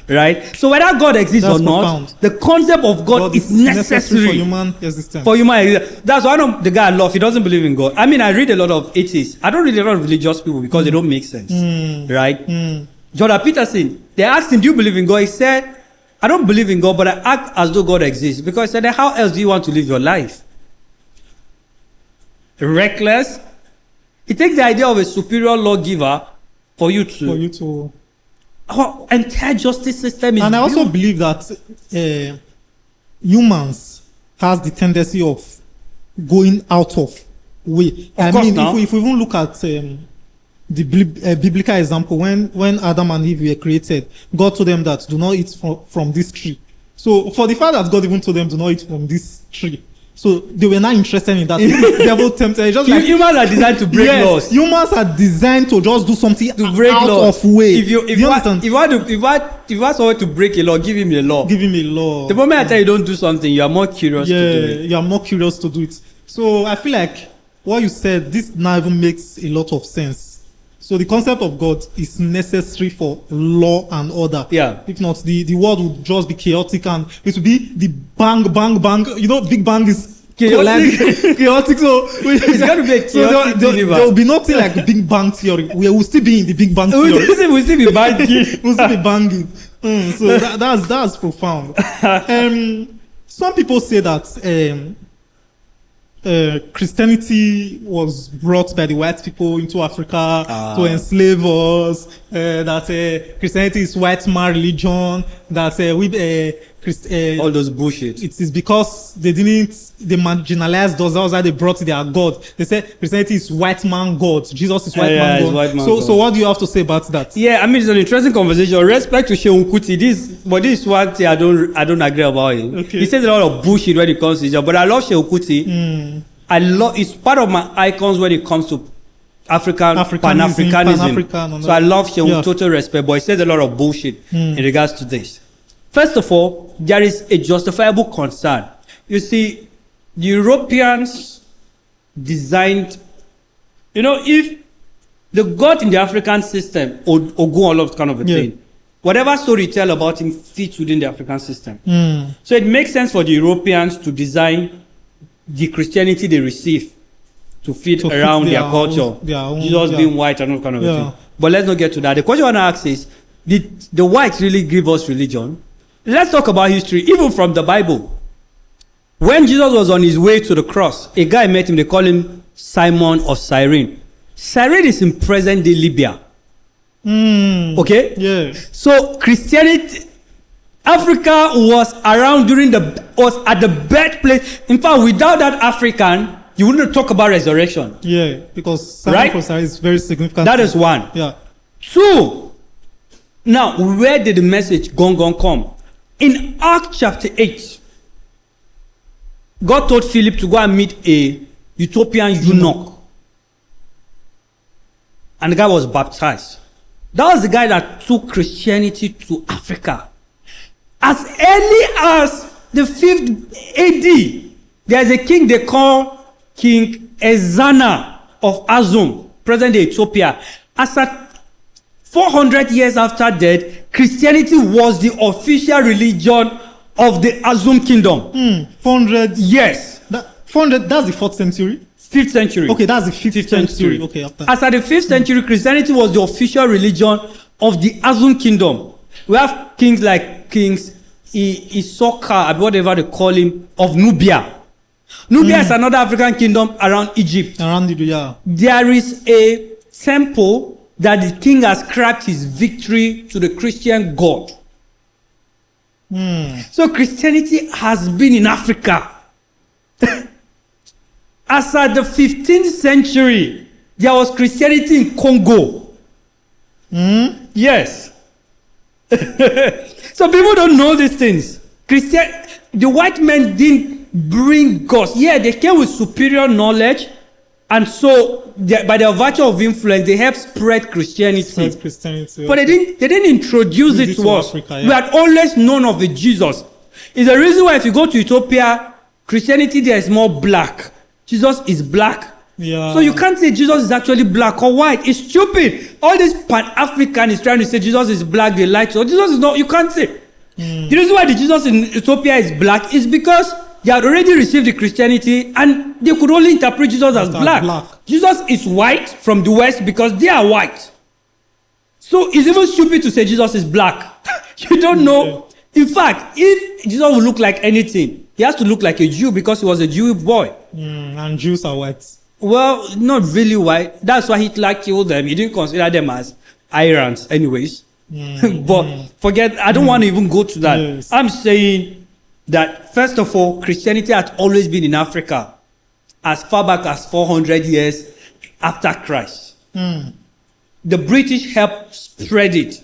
Right? So whether God exists That's or not, profound. the concept of God is necessary for human existence. for human existence. That's one of the guy I love. He doesn't believe in God. I mean, I read a lot of atheists. I don't read a lot of religious people because they don't make sense. Right? Jordan Peterson, they asked him, do you believe in God? He said, I don't believe in God, but I act as though God exists. Because he said, then how else do you want to live your life? Reckless. It takes the idea of a superior lawgiver for you to. Our entire justice system is. And I also built. believe that humans has the tendency of going out of way. Of course mean, now. if we even look at the biblical example, when Adam and Eve were created, God told them that do not eat from this tree. So for the fact that God even told them do not eat from this tree, so they were not interested in that. The devil tempted. Just like Humans are designed to break yes, laws. humans are designed to just do something To break out laws. of way. If you Do you understand? want someone to break a law, give him a law. Give him a law. The moment I tell you don't do something, you are more curious to do it. you are more curious to do it. So I feel like what you said, this now even makes a lot of sense. So the concept of God is necessary for law and order. Yeah. If not, the world would just be chaotic and it would be the bang, bang, bang. You know, Big Bang is Chaotic. chaotic. So It's got to be a chaotic there will be nothing like Big Bang theory. We will still be in the Big Bang theory. We still be banging. We'll still be banging. So that's profound. Some people say that Christianity was brought by the white people into Africa to enslave us. That Christianity is white man religion. That All those bullshit. it is because they marginalized us. That's why they brought their God. They said Christianity is white man God. Jesus is white man it's God. white man so God. so what do you have to say about that? Yeah, I mean it's an interesting conversation. Respect to Shehu Kuti. This is one thing I don't agree about him. Okay. He says a lot of bullshit when it comes to Israel, but I love Shehu Kuti. It's part of my icons when it comes to Pan-Africanism. Pan-African, So I love Shehu, yeah. total respect, but he says a lot of bullshit in regards to this. First of all, there is a justifiable concern. You see, the Europeans designed, if the God in the African system, Ogun, all of kind of a thing, whatever story you tell about him fits within the African system. So it makes sense for the Europeans to design the Christianity they receive to fit around their culture. Jesus being white and all kind of a thing. But let's not get to that. The question I want to ask is, did the whites really give us religion? Let's talk about history, even from the Bible. When Jesus was on his way to the cross, a guy met him. They call him Simon of Cyrene. Cyrene is in present-day Libya. Okay? Yeah. So Christianity, Africa was around was at the birthplace. In fact, without that African, you wouldn't talk about resurrection. Yeah, because Simon Right? of Cyrene is very significant. That is one. Yeah. Two, now where did the message gone come? In Acts chapter 8, God told Philip to go and meet a Ethiopian eunuch. And the guy was baptized. That was the guy that took Christianity to Africa. As early as the 5th AD, there's a king they call King Ezana of Azum, present-day Ethiopia. As at 400 years after death, Christianity was the official religion of the Azum kingdom. 400. Yes. 400, that's the 4th century? 5th century. Okay, that's the 5th Fifth century. century. Okay, after. As at the 5th century, Christianity was the official religion of the Azum kingdom. We have kings like Kings Isoka, whatever they call him, of Nubia. Nubia is another African kingdom around Egypt. Around the, yeah. There is a temple that the king ascribed his victory to the Christian God. So Christianity has been in Africa. As at the 15th century, there was Christianity in Congo. Yes. So people don't know these things. The white men didn't bring gospel. Yeah, they came with superior knowledge, and so by their virtue of influence, they helped spread Christianity. Spread Christianity. But they didn't introduce it to us. Africa, We had always known of a Jesus. It's the reason why if you go to Ethiopia, Christianity there is more black. Jesus is black. Yeah. So you can't say Jesus is actually black or white. It's stupid. All this Pan-African is trying to say Jesus is black, they like so. Jesus is not, you can't say. The reason why the Jesus in Ethiopia is black is because they had already received the Christianity and they could only interpret Jesus as black. Jesus is white from the West because they are white. So it's even stupid to say Jesus is black. You don't know. In fact, if Jesus would look like anything, he has to look like a Jew because he was a Jewish boy. And Jews are white. Well, not really white. That's why Hitler killed them. He didn't consider them as Aryans anyways. But forget, I don't want to even go to that. Yes. I'm saying that, first of all, Christianity has always been in Africa as far back as 400 years after Christ. The British helped spread it.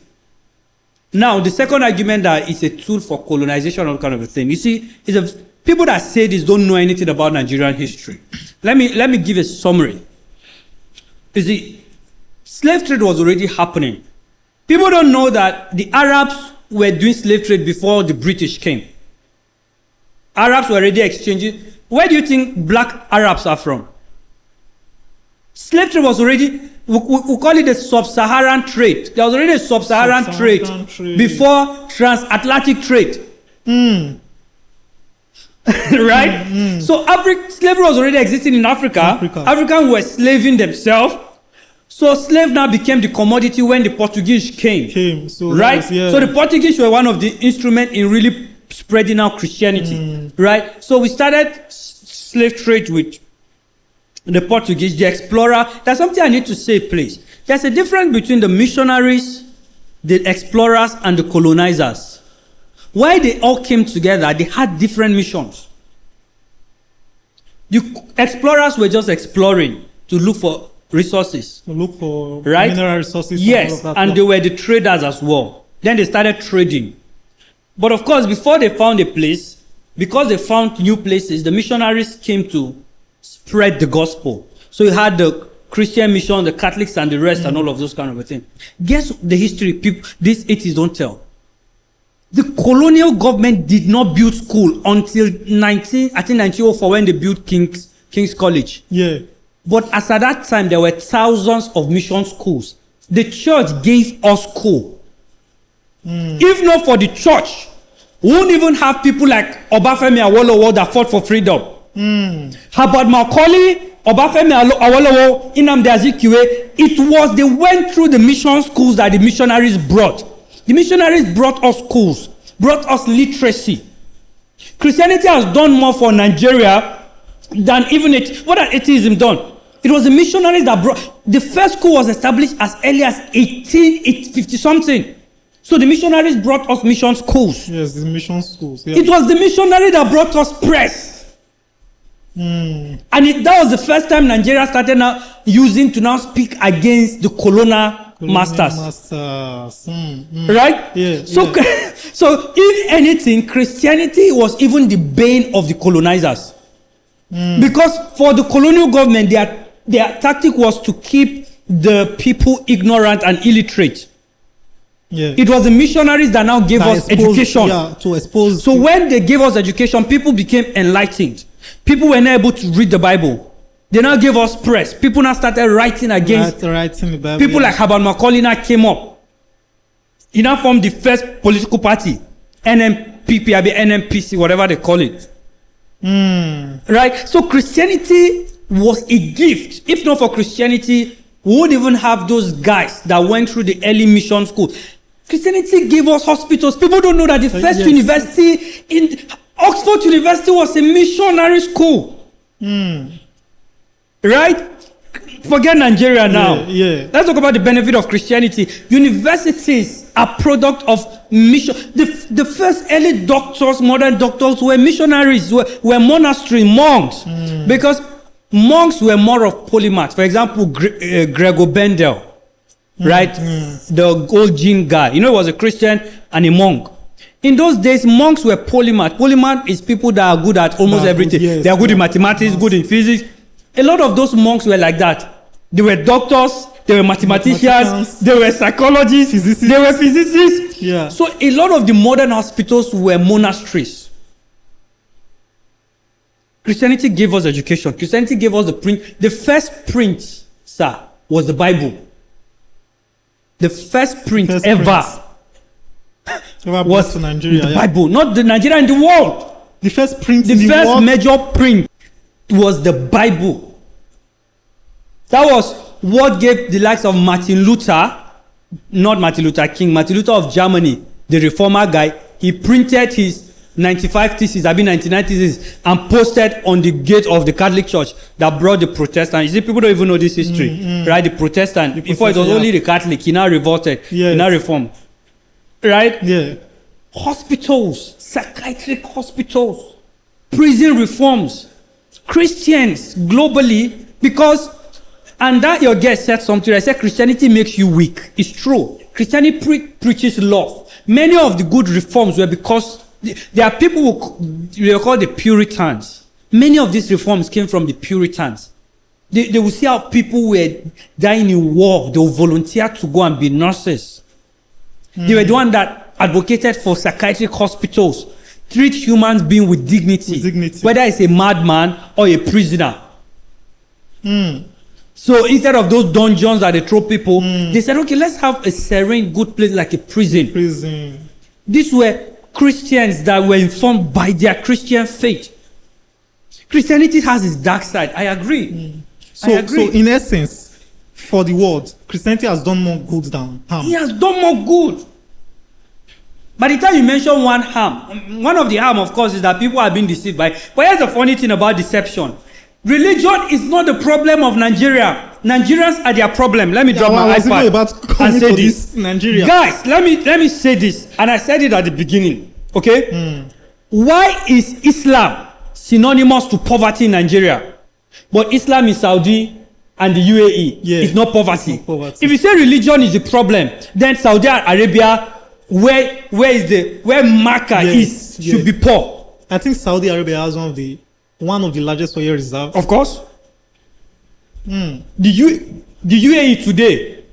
Now, the second argument that it's a tool for colonization or kind of a thing. You see, people that say this don't know anything about Nigerian history. Let me give a summary. You see, slave trade was already happening. People don't know that the Arabs were doing slave trade before the British came. Arabs were already exchanging. Where do you think black Arabs are from? Slave trade was already, we call it the sub-Saharan trade. There was already a sub-Saharan trade before transatlantic trade. Right? So slavery was already existing in Africa. Africans were slaving themselves. So slave now became the commodity when the Portuguese came. So right? So the Portuguese were one of the instruments in really spreading out Christianity. Right? So we started slave trade with the Portuguese, the explorer. There's something I need to say, please. There's a difference between the missionaries, the explorers, and the colonizers. Why they all came together, they had different missions. The explorers were just exploring to look for resources. To look for right? mineral resources. Yes, and they were the traders as well. Then they started trading. But of course, before they found a place, because they found new places, the missionaries came to spread the gospel. So you had the Christian mission, the Catholics and the rest and all of those kind of a thing. Guess the history people, these atheists don't tell. The colonial government did not build school until 1904 when they built King's College. Yeah. But as at that time, there were thousands of mission schools. The church gave us school. If not for the church, we wouldn't even have people like Obafemi Awolowo that fought for freedom. How about Macaulay, Obafemi Awolowo, Nnamdi Azikiwe? They went through the mission schools that the missionaries brought. The missionaries brought us schools, brought us literacy. Christianity has done more for Nigeria than even what had atheism done. It was the missionaries that brought, the first school was established as early as 1850 something. So the missionaries brought us mission schools. Yes, the mission schools. Yeah. It was the missionary that brought us press. And that was the first time Nigeria started now using to now speak against the colonial masters. Right? Yeah. So, yeah. so if anything, Christianity was even the bane of the colonizers. Because for the colonial government, their tactic was to keep the people ignorant and illiterate. Yeah. It was the missionaries that now gave us education. Yeah, to expose. So when they gave us education, people became enlightened. People were not able to read the Bible. They now gave us press. People now started writing against. Writing the Bible. People like Herbert Macaulay now came up. He now formed the first political party, NMPP, NMPC, whatever they call it. Right? So Christianity was a gift. If not for Christianity, we wouldn't even have those guys that went through the early mission school. Christianity gave us hospitals. People don't know that the first university in Oxford University was a missionary school. Right? Forget Nigeria now. Yeah. Let's talk about the benefit of Christianity. Universities are product of mission. The first early doctors, modern doctors, were missionaries, were monastery monks. Because monks were more of polymaths. For example, Gregor Bendel, right? The old Jean guy. You know, he was a Christian and a monk. In those days, monks were polymath. Polymath is people that are good at almost everything. Yes, they are good in mathematics, good in physics. A lot of those monks were like that. They were doctors, they were mathematicians, they were psychologists, they were physicists. Yeah. So a lot of the modern hospitals were monasteries. Christianity gave us education. Christianity gave us the print. The first print, sir, was the Bible. The first print ever was Nigeria, the Bible, not the Nigeria in the world. The first print The in the first world. major print was the Bible. That was what gave the likes of Martin Luther, not Martin Luther King, Martin Luther of Germany, the reformer guy. He printed his 95 theses, 99 theses, and posted on the gate of the Catholic Church that brought the Protestant. You see, people don't even know this history, right? The Protestant. Before it was only the Catholic, he now revolted, he now reformed, right? Yeah. Hospitals, psychiatric hospitals, prison reforms, Christians globally, because, and that your guest said something, I said Christianity makes you weak. It's true. Christianity preaches love. Many of the good reforms were because there are people who are called the Puritans. Many of these reforms came from the Puritans. They will see how people were dying in war. They will volunteer to go and be nurses. They were the one that advocated for psychiatric hospitals. Treat humans beings with dignity, whether it's a madman or a prisoner. So instead of those dungeons that they throw people, they said, okay, let's have a serene, good place like a prison. These were Christians that were informed by their Christian faith. Christianity has its dark side. I agree. So in essence, for the world, Christianity has done more good than harm. He has done more good. By the time you mention one harm, one of the harm, of course, is that people are being deceived by. But here's the funny thing about deception. Religion is not the problem of Nigeria. Nigerians are their problem. Let me drop my iPad and say this. Nigeria. Guys, let me say this. And I said it at the beginning. Okay? Why is Islam synonymous to poverty in Nigeria? But Islam in Saudi and the UAE is not poverty. If you say religion is the problem, then Saudi Arabia, where Makkah should be poor. I think Saudi Arabia has one of the largest oil reserves. Of course. The UAE today,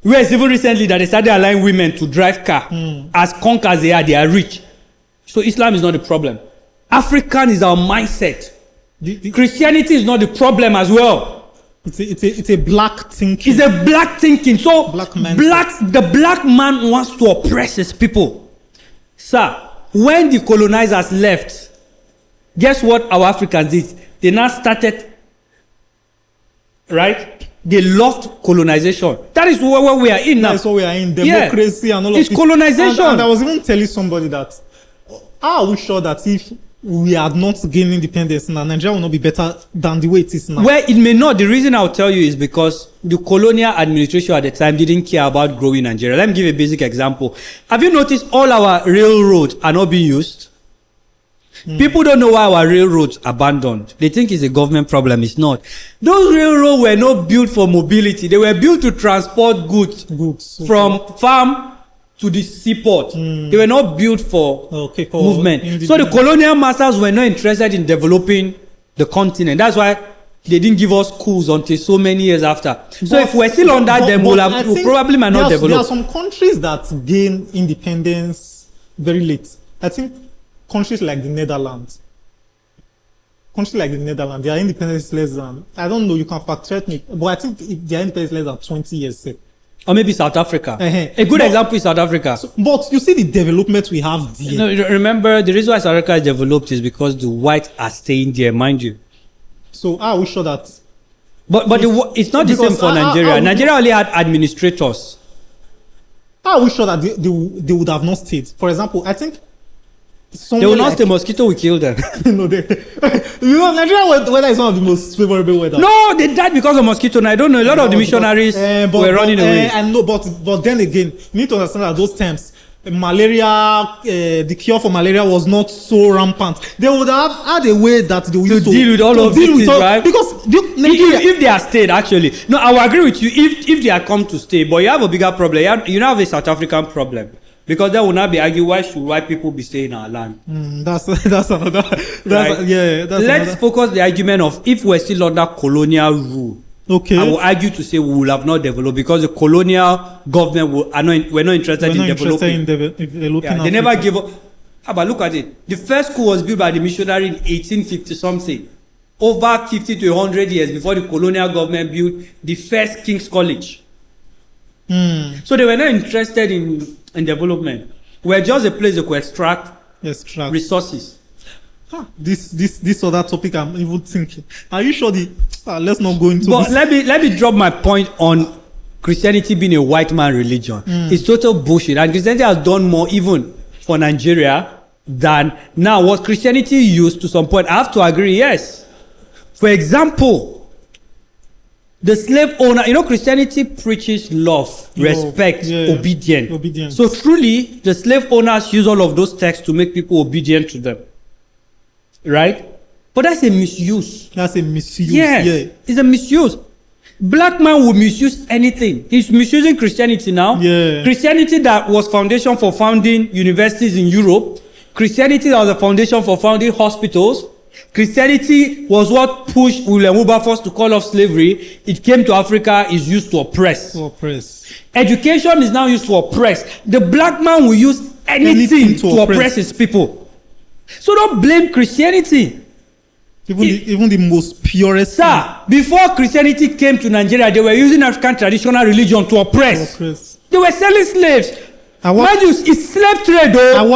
where it's even recently that they started allowing women to drive car. As conk as they are rich. So Islam is not the problem. African is our mindset. Christianity is not the problem as well. It's a black thinking. It's a black thinking. So the black man wants to oppress his people. Sir, when the colonizers left, guess what our Africans did? They now started, right? They loved colonization. That is what we are in now. That's what we are in. Democracy and all of it. It's colonization. And I was even telling somebody that How are we sure that if we had not gained independence now, Nigeria will not be better than the way it is now? Well, it may not. The reason I'll tell you is because the colonial administration at the time didn't care about growing Nigeria. Let me give a basic example. Have you noticed all our railroads are not being used? People don't know why our railroads abandoned. They think it's a government problem. It's not. Those railroads were not built for mobility. They were built to transport goods Okay. from farm to the seaport. They were not built for for movement. So the colonial masters were not interested in developing the continent. That's why they didn't give us schools until so many years after. So if we're still under them, we'll probably might not develop. There are some countries that gain independence very late. I think countries like the Netherlands. Their independence is less than, I don't know, you can fact check me, but I think their independence is less than 20 years. Say. Or maybe South Africa. A good But- example is South Africa. But you see the development we have there. No, remember, the reason why South Africa is developed is because the whites are staying there, mind you. So how are we sure that? But it's not the Because same for Nigeria. how- Nigeria only had administrators. How are we sure that they would have not stayed? For example, I think They will not stay. Mosquito will kill them. No, Nigeria weather is one of the most favorable weather. No, they died because of mosquito. And I don't know. A lot of the missionaries were running away. I know, but then again, you need to understand that those times, malaria, the cure for malaria was not so rampant. They would have had a way that they would To deal with all of these things, right? Because Nigeria, If they are stayed, actually, no, I will agree with you. If they are come to stay, but you have a bigger problem. You now have a South African problem. Because that will not be argued, why should white people be staying in our land? that's another. Right? That's Let's another. focus the argument of if we're still under colonial rule. Okay. I will argue to say we will have not developed because the we're not interested in developing. Developing. They never gave up. But look at it. The first school was built by the missionary in 1850 something. Over 50 to 100 years before the colonial government built the first King's College. So they were not interested in development. We're just a place that could extract resources. This other topic I'm even thinking. Are you sure let's not go into But this. let me drop my point on Christianity being a white man religion. It's total bullshit. And Christianity has done more even for Nigeria than now. What Christianity used to some point, I have to agree, yes. For example, the slave owner, Christianity preaches love, respect, obedience. So truly, the slave owners use all of those texts to make people obedient to them. Right? But that's a misuse. That's a misuse. Yes, it's a misuse. Black man will misuse anything. He's misusing Christianity now. Yeah. Christianity that was foundation for founding universities in Europe. Christianity that was the foundation for founding hospitals. Christianity was what pushed William Wilberforce to call off slavery. It came to Africa, is used to oppress. Education is now used to oppress. The black man will use anything to oppress his people. So don't blame Christianity. Even the most purest. Sir, before Christianity came to Nigeria, they were using African traditional religion to oppress. They were selling slaves. It's slave trade though.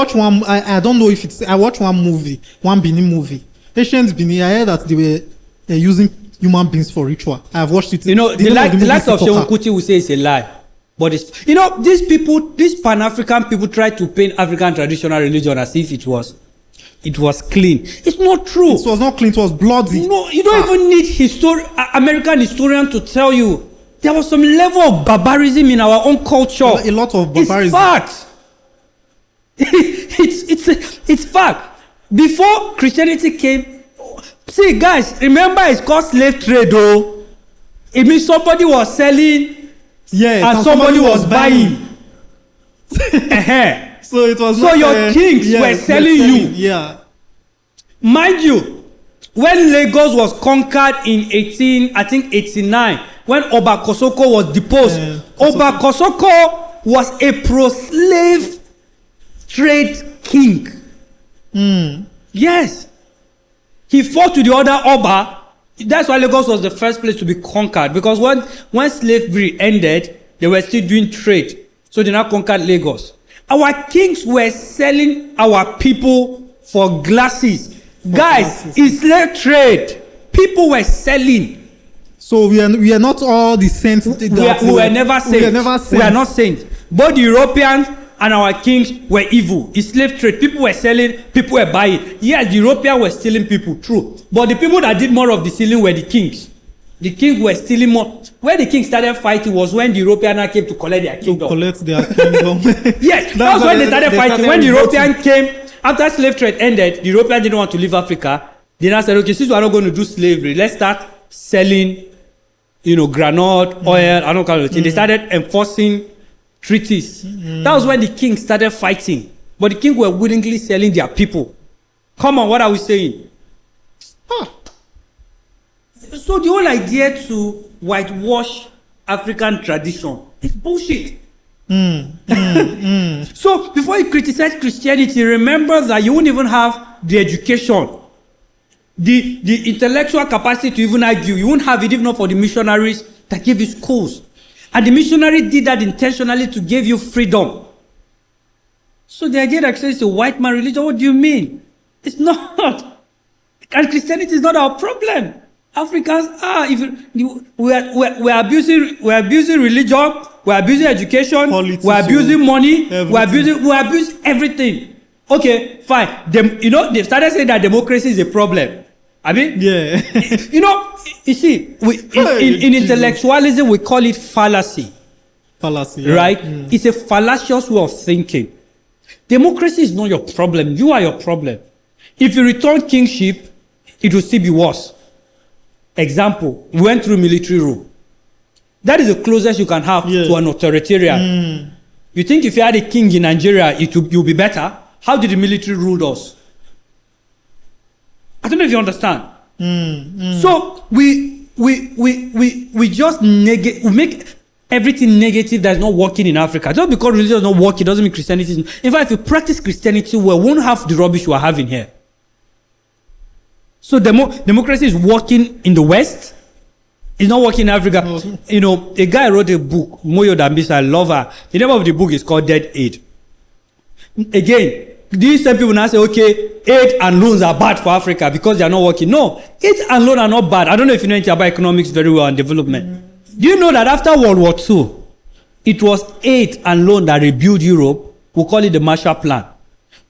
I don't know if it's, I watched one Benin movie. Ancient Benin, I heard that they were using human beings for ritual. I've watched it. The likes of Seun Kuti will say it's a lie. But these Pan-African people try to paint African traditional religion as if it was clean. It's not true. It was not clean, it was bloody. No, you don't even need American historian to tell you there was some level of barbarism in our own culture. A lot of barbarism. It's fact. It's fact. Before Christianity came, see guys, remember it's called slave trade though. It means somebody was selling and somebody was buying. So it was your kings were selling you. Yeah. Mind you, when Lagos was conquered in 1889, when Oba Kosoko was deposed, Oba Kosoko was a pro-slave trade king. Yes. He fought to the other Oba. That's why Lagos was the first place to be conquered. Because when slavery ended, they were still doing trade. So they now conquered Lagos. Our kings were selling our people for glasses. Guys, it's slave trade. People were selling. So we are not all the saints. We were never saints. We are not saints. Both the Europeans and our kings were evil. It's slave trade. People were selling, people were buying. Yes, the Europeans were stealing people, true. But the people that did more of the stealing were the kings. The kings were stealing more. Where the kings started fighting was when the Europeans came to collect their kingdom. Collect their kingdom. Yes, that's when they started fighting. When the Europeans came, after slave trade ended, the Europeans didn't want to leave Africa. They now said, okay, since we're not going to do slavery, let's start selling, granite, oil, and all kind of things. They started enforcing treaties. That was when the king started fighting. But the king were willingly selling their people. Come on, what are we saying? So the whole idea to whitewash African tradition is bullshit. So before you criticize Christianity, remember that you won't even have the education, the intellectual capacity to even argue. You won't have it even for the missionaries that gave you schools. And the missionary did that intentionally to give you freedom. So the idea that it's a white man religion, what do you mean? It's not. And Christianity is not our problem. Africans are. We're abusing religion, we're abusing education, politics, we're abusing money, everything. we're abusing everything. Okay, fine. They started saying that democracy is a problem. I mean, Yeah. you see, in intellectualism, we call it fallacy. Fallacy. Yeah. Right? It's a fallacious way of thinking. Democracy is not your problem. You are your problem. If you return kingship, it will still be worse. Example, we went through military rule. That is the closest you can have to an authoritarian. You think if you had a king in Nigeria, you'll be better? How did the military rule us? I don't know if you understand. So we just we make everything negative that's not working in Africa. Just because religion is not working doesn't mean Christianity is. In fact, if you practice Christianity well, we won't have the rubbish we are having here. So democracy is working in the West. It's not working in Africa. A guy wrote a book, Moyo Dambisa, I love her. The name of the book is called Dead Aid. Again, these same people now say, okay, aid and loans are bad for Africa because they are not working. No, aid and loan are not bad. I don't know if you know anything about economics very well and development. Do you know that after World War II, it was aid and loan that rebuilt Europe? We call it the Marshall Plan.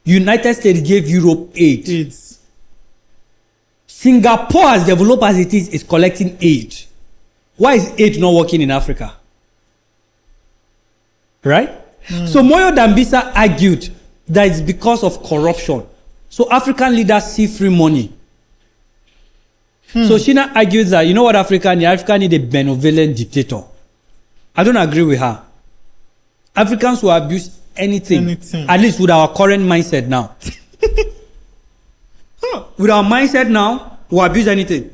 United States gave Europe aid. Singapore, as developed as it is collecting aid. Why is aid not working in Africa? Right? So Moyo Dambisa argued that it's because of corruption. So African leaders see free money. So Sheena argues that, you know what Africa need? Africa need a benevolent dictator. I don't agree with her. Africans will abuse anything. At least with our current mindset now. With our mindset now, we'll abuse anything.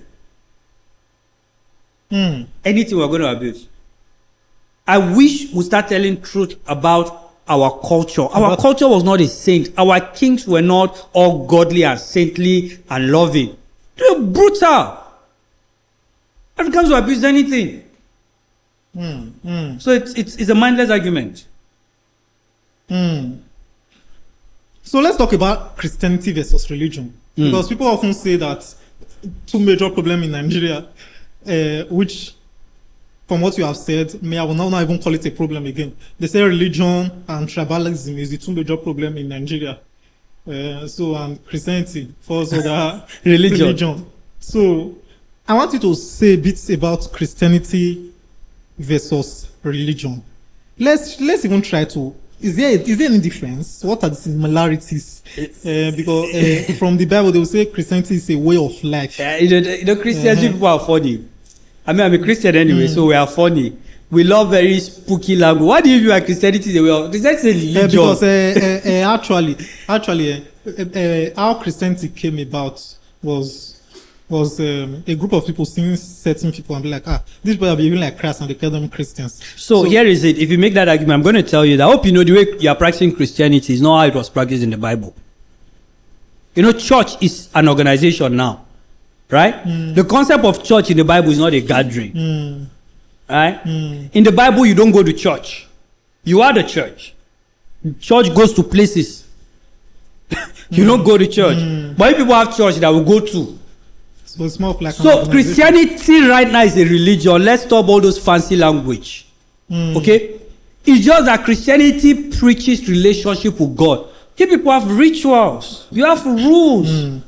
Anything we're going to abuse. I wish we start telling truth about our culture. Our culture was not a saint. Our kings were not all godly and saintly and loving. They were brutal. Africans will abuse anything. So it's a mindless argument. So let's talk about Christianity versus religion. Because people often say that two major problems in Nigeria, which, from what you have said, I will not even call it a problem again. They say religion and tribalism is the two major problems in Nigeria. And Christianity falls under religion. So I want you to say a bit about Christianity versus religion. Let's even try to. Is there any difference? What are the similarities? Because from the Bible, they will say Christianity is a way of life. Christians people are funny. I mean, I'm a Christian anyway, so we are funny. We love very spooky language. What do you mean by Christianity is a way of? Christianity is a religion. Because actually, how Christianity came about was a group of people seeing certain people and be like, these people are behaving like Christ, and they call them Christians. So here is it. If you make that argument, I'm going to tell you that I hope you know the way you are practicing Christianity is not how it was practiced in the Bible. Church is an organization now, right? The concept of church in the Bible is not a gathering, right? In the Bible, you don't go to church. You are the church. Church goes to places. You don't go to church. But if people have church that will go to. So it's more like Christianity right now is a religion. Let's stop all those fancy language. Okay? It's just that Christianity preaches relationship with God. You people have rituals. You have rules.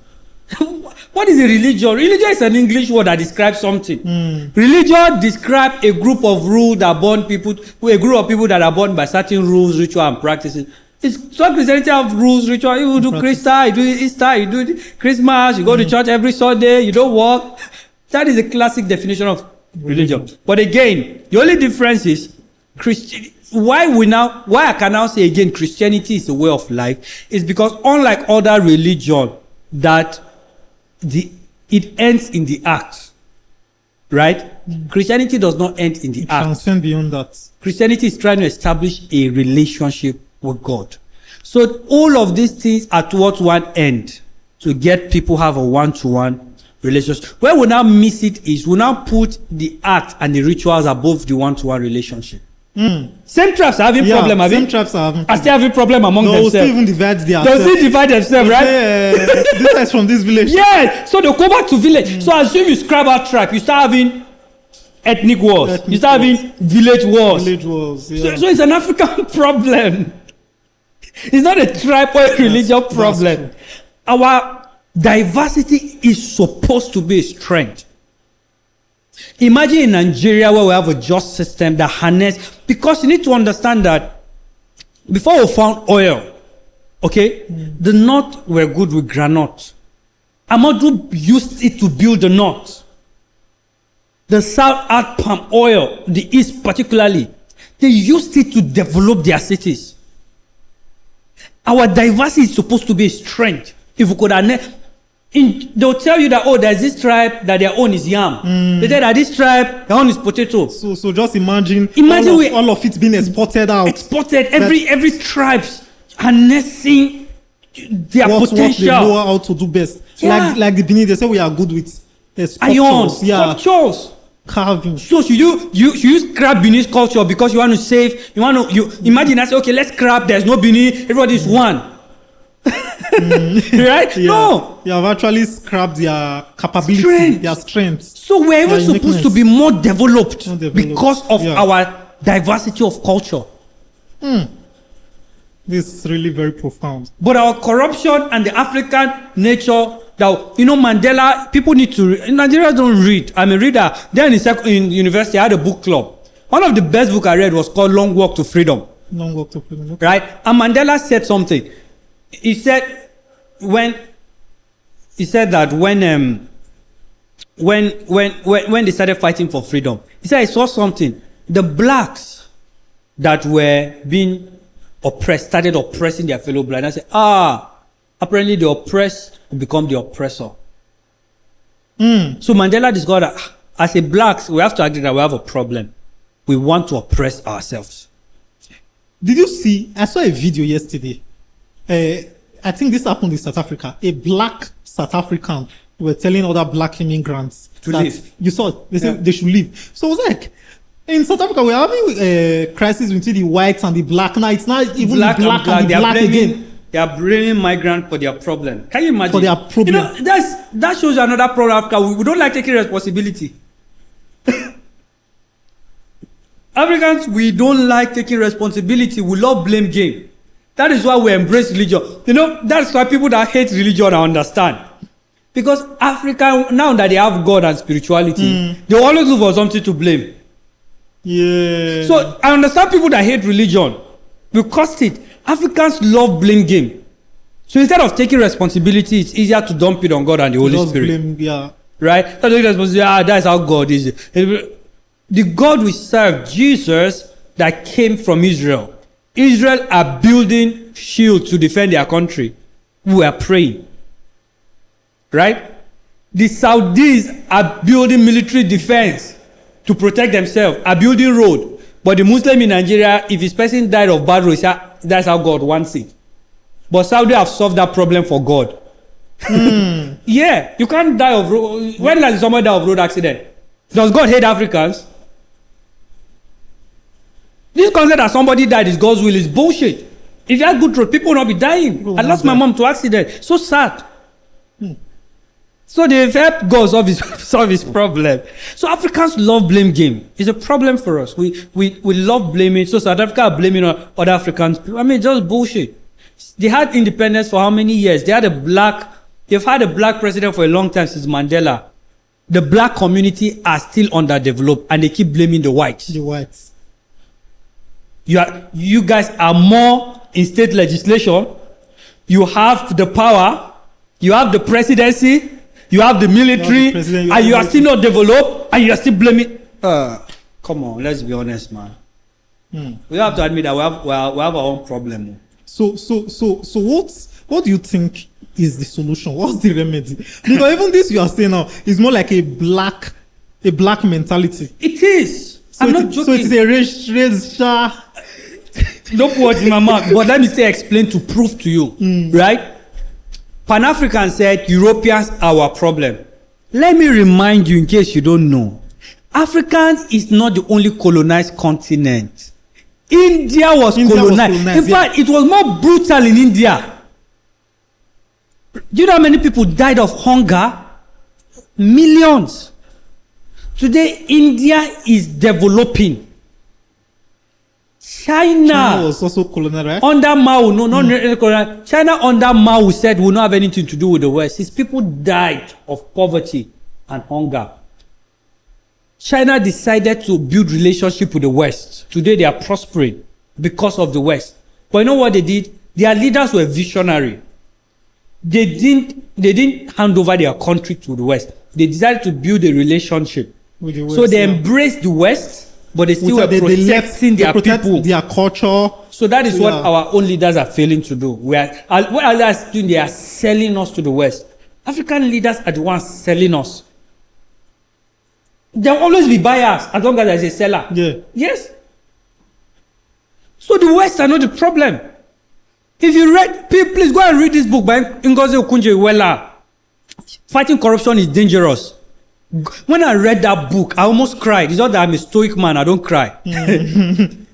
What is a religion? Religion is an English word that describes something. Religion describes a group of rules that bond people, a group of people that are bound by certain rules, ritual, and practices. It's so Christianity have rules, ritual. You do Christmas, you do Easter, you do Christmas, you go to church every Sunday, you don't work. That is a classic definition of religion. But again, the only difference is why I can now say again Christianity is a way of life is because unlike other religion that it ends in the act, right? Christianity does not end in the act. Transcend beyond that. Christianity is trying to establish a relationship with God. So all of these things are towards one end, to get people have a one-to-one relationship. Where we now miss it is we now put the act and the rituals above the one-to-one relationship. Same tribes are having problem, have same tribes are having are still having problem among themselves. themselves. Still even divide They'll themselves. still divide themselves, right? This is from this village. Yeah, so they go back to village. So assume you scrap out tribe, you start having ethnic wars. You start having village wars. Village wars. Yeah. So it's an African problem. It's not a tribe or a religion problem. Our diversity is supposed to be a strength. Imagine in Nigeria where we have a just system that harness, because you need to understand that before we found oil, okay, the North were good with granite. Amadou used it to build the North. The South had palm oil, the East particularly. They used it to develop their cities. Our diversity is supposed to be a strength. If we could they'll tell you that, oh, there's this tribe that their own is yam. They tell that this tribe, their own is potato. So just imagine all of it being exported out. Exported, every tribe's harnessing their potential. What they know how to do best. Yeah. Like the Benin, they say we are good with iron, sculptures, carving. So should you scrap Benin's culture because you want to save, you imagine I say, okay, let's scrap, there's no Benin, everybody's one. Right? Yeah. No. You have actually scrapped their capability, their strength. So we're even supposed to be more developed, because of Yeah. our diversity of culture. This is really very profound. But our corruption and the African nature that, Mandela, people need to Nigerians don't read. I'm a reader. Then in university, I had a book club. One of the best books I read was called Long Walk to Freedom. Long Walk to Freedom. Okay. Right? And Mandela said something. He said when they started fighting for freedom, he said he saw something. The blacks that were being oppressed started oppressing their fellow black. And I said, apparently the oppressed will become the oppressor. So Mandela discovered that as a blacks, we have to agree that we have a problem. We want to oppress ourselves. Did you see? I saw a video yesterday. I think this happened in South Africa. A black South African were telling other black immigrants to that leave. You saw it. They said they should leave. So I was like, in South Africa, we're having a crisis between the whites and the black. Now it's not even black and the black again. They are blaming migrants for their problem. Can you imagine? For their problem. That shows you another problem. Africa. We don't like taking responsibility. Africans, we don't like taking responsibility. We love blame game. That is why we embrace religion. That's why people that hate religion I understand. Because Africa, now that they have God and spirituality, they always look for something to blame. Yeah. So I understand people that hate religion. Because Africans love blame game. So instead of taking responsibility, it's easier to dump it on God and the Holy Spirit. Blame, yeah. Right? That's how God is. The God we serve, Jesus, that came from Israel. Israel are building shields to defend their country. We are praying. Right? The Saudis are building military defense to protect themselves, are building road. But the Muslim in Nigeria, if his person died of bad road, that's how God wants it. But Saudi have solved that problem for God. Yeah, you can't die of road. When does someone die of road accident? Does God hate Africans? This concept that somebody died is God's will is bullshit. If you had good road, people will not be dying. I lost my mom to accident. So sad. So they've helped God solve his problem. So Africans love blame game. It's a problem for us. We love blaming. So South Africa are blaming other Africans. I mean, just bullshit. They had independence for how many years? They've had a black president for a long time, since Mandela. The black community are still underdeveloped and they keep blaming the whites. The whites. You guys are more in state legislation. You have the power. You have the presidency. You have the military. And you are still not developed. And you are still blaming. Come on, let's be honest, man. We have to admit that we have our own problem. So what do you think is the solution? What's the remedy? Because even this you are saying now is more like a black mentality. It is. I'm not joking. So it is a race. Don't put words in my mouth, but let me explain to prove to you, right? Pan-African said Europeans are our problem. Let me remind you, in case you don't know, Africans is not the only colonized continent. India was colonized. In fact, it was more brutal in India. Do you know how many people died of hunger? Millions. Today, India is developing. China was also colonized, right? Under Mao, not China under Mao said will not have anything to do with the West. His people died of poverty and hunger. China decided to build relationship with the West. Today they are prospering because of the West. But you know what they did? Their leaders were visionary. They didn't hand over their country to the West. They decided to build a relationship. With the West, so they embraced the West, but they still were protecting their people, their culture. So that is what our own leaders are failing to do. What are they doing? They are selling us to the West. African leaders are the ones selling us. There will always be buyers as long as there is a seller. Yeah. Yes. So the West are not the problem. If you read, please go and read this book by Ngozi Okonjo-Iweala. Fighting Corruption is Dangerous. When I read that book, I almost cried. It's not that I'm a stoic man, I don't cry. Ngozi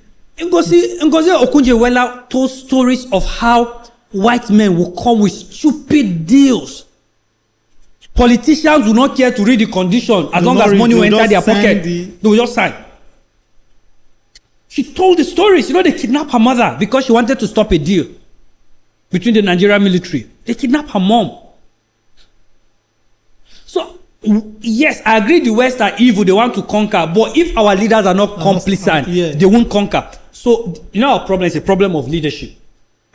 Okonjo-Iweala told stories of how white men will come with stupid deals. Politicians do not care to read the condition as long as money will enter their pocket. They will just sign. She told the stories. You know, they kidnapped her mother because she wanted to stop a deal between the Nigerian military. They kidnapped her mom. So, yes, I agree the West are evil. They want to conquer. But if our leaders are not complicit, they won't conquer. So, you know, our problem is a problem of leadership.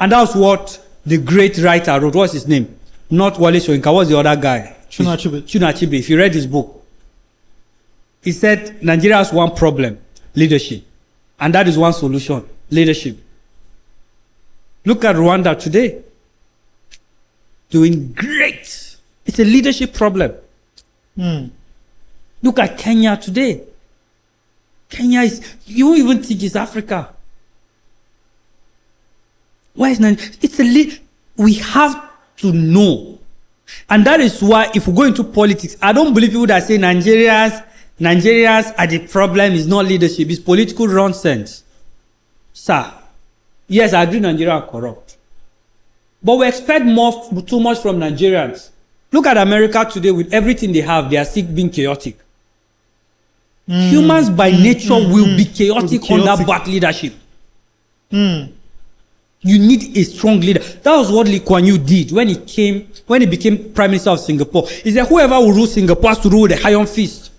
And that's what the great writer wrote. What's his name? Not Wale Soyinka. What's the other guy? Chinua Achebe. If you read his book, he said Nigeria has one problem, leadership. And that is one solution, leadership. Look at Rwanda today. Doing great. It's a leadership problem. Look at Kenya today. Kenya is, you won't even think it's Africa. Why is Nigeria? We have to know. And that is why if we go into politics, I don't believe people that say Nigerians are the problem, is not leadership, it's political nonsense. Sir, yes, I agree Nigeria are corrupt. But we expect too much from Nigerians. Look at America today with everything they have, they are still being chaotic. Humans by nature will be chaotic under bad leadership. You need a strong leader. That was what Lee Kuan Yew did when he became Prime Minister of Singapore. He said, whoever will rule Singapore has to rule with a iron fist.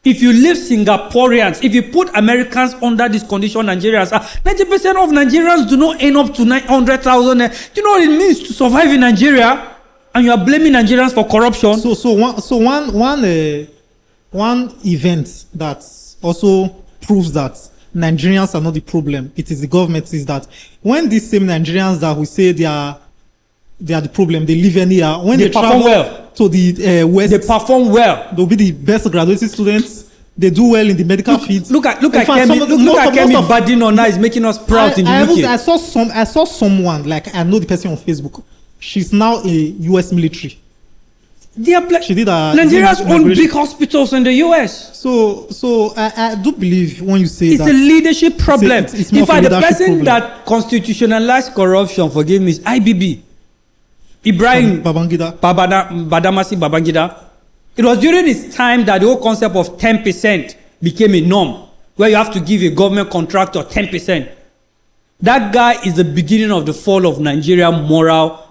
If you leave Singaporeans, if you put Americans under this condition, Nigerians are 90% of Nigerians do not end up to 900,000. Do you know what it means to survive in Nigeria? And you are blaming Nigerians for corruption. So one event that also proves that Nigerians are not the problem, it is the government, is that when these same Nigerians that we say they are the problem, they live anywhere, when they perform travel well to the West, they perform well. They'll be the best graduated students. They do well in the medical field. Look at Kemi Badenoch is making us proud in the UK. I saw someone, like, I know the person on Facebook. She's now a US military. She did Nigeria's own big hospitals in the US. So I do believe when you say it's that a leadership problem. It's in fact, the person problem. that constitutionalized corruption, forgive me, is IBB. Ibrahim Babangida. Badamasi Babangida. It was during his time that the whole concept of 10% became a norm, where you have to give a government contractor 10%. That guy is the beginning of the fall of Nigeria moral.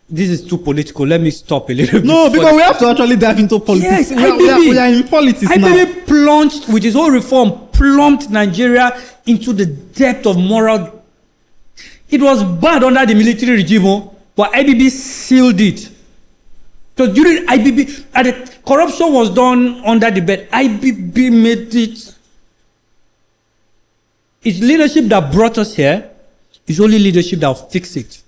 This is too political. Let me stop a little bit. No, because we have to actually dive into politics. Yes, we are in politics now. IBB plunged, with his whole reform, plumped Nigeria into the depth of moral. It was bad under the military regime, but IBB sealed it. So during IBB, and the corruption was done under the bed. IBB made it. It's leadership that brought us here. It's only leadership that will fix it.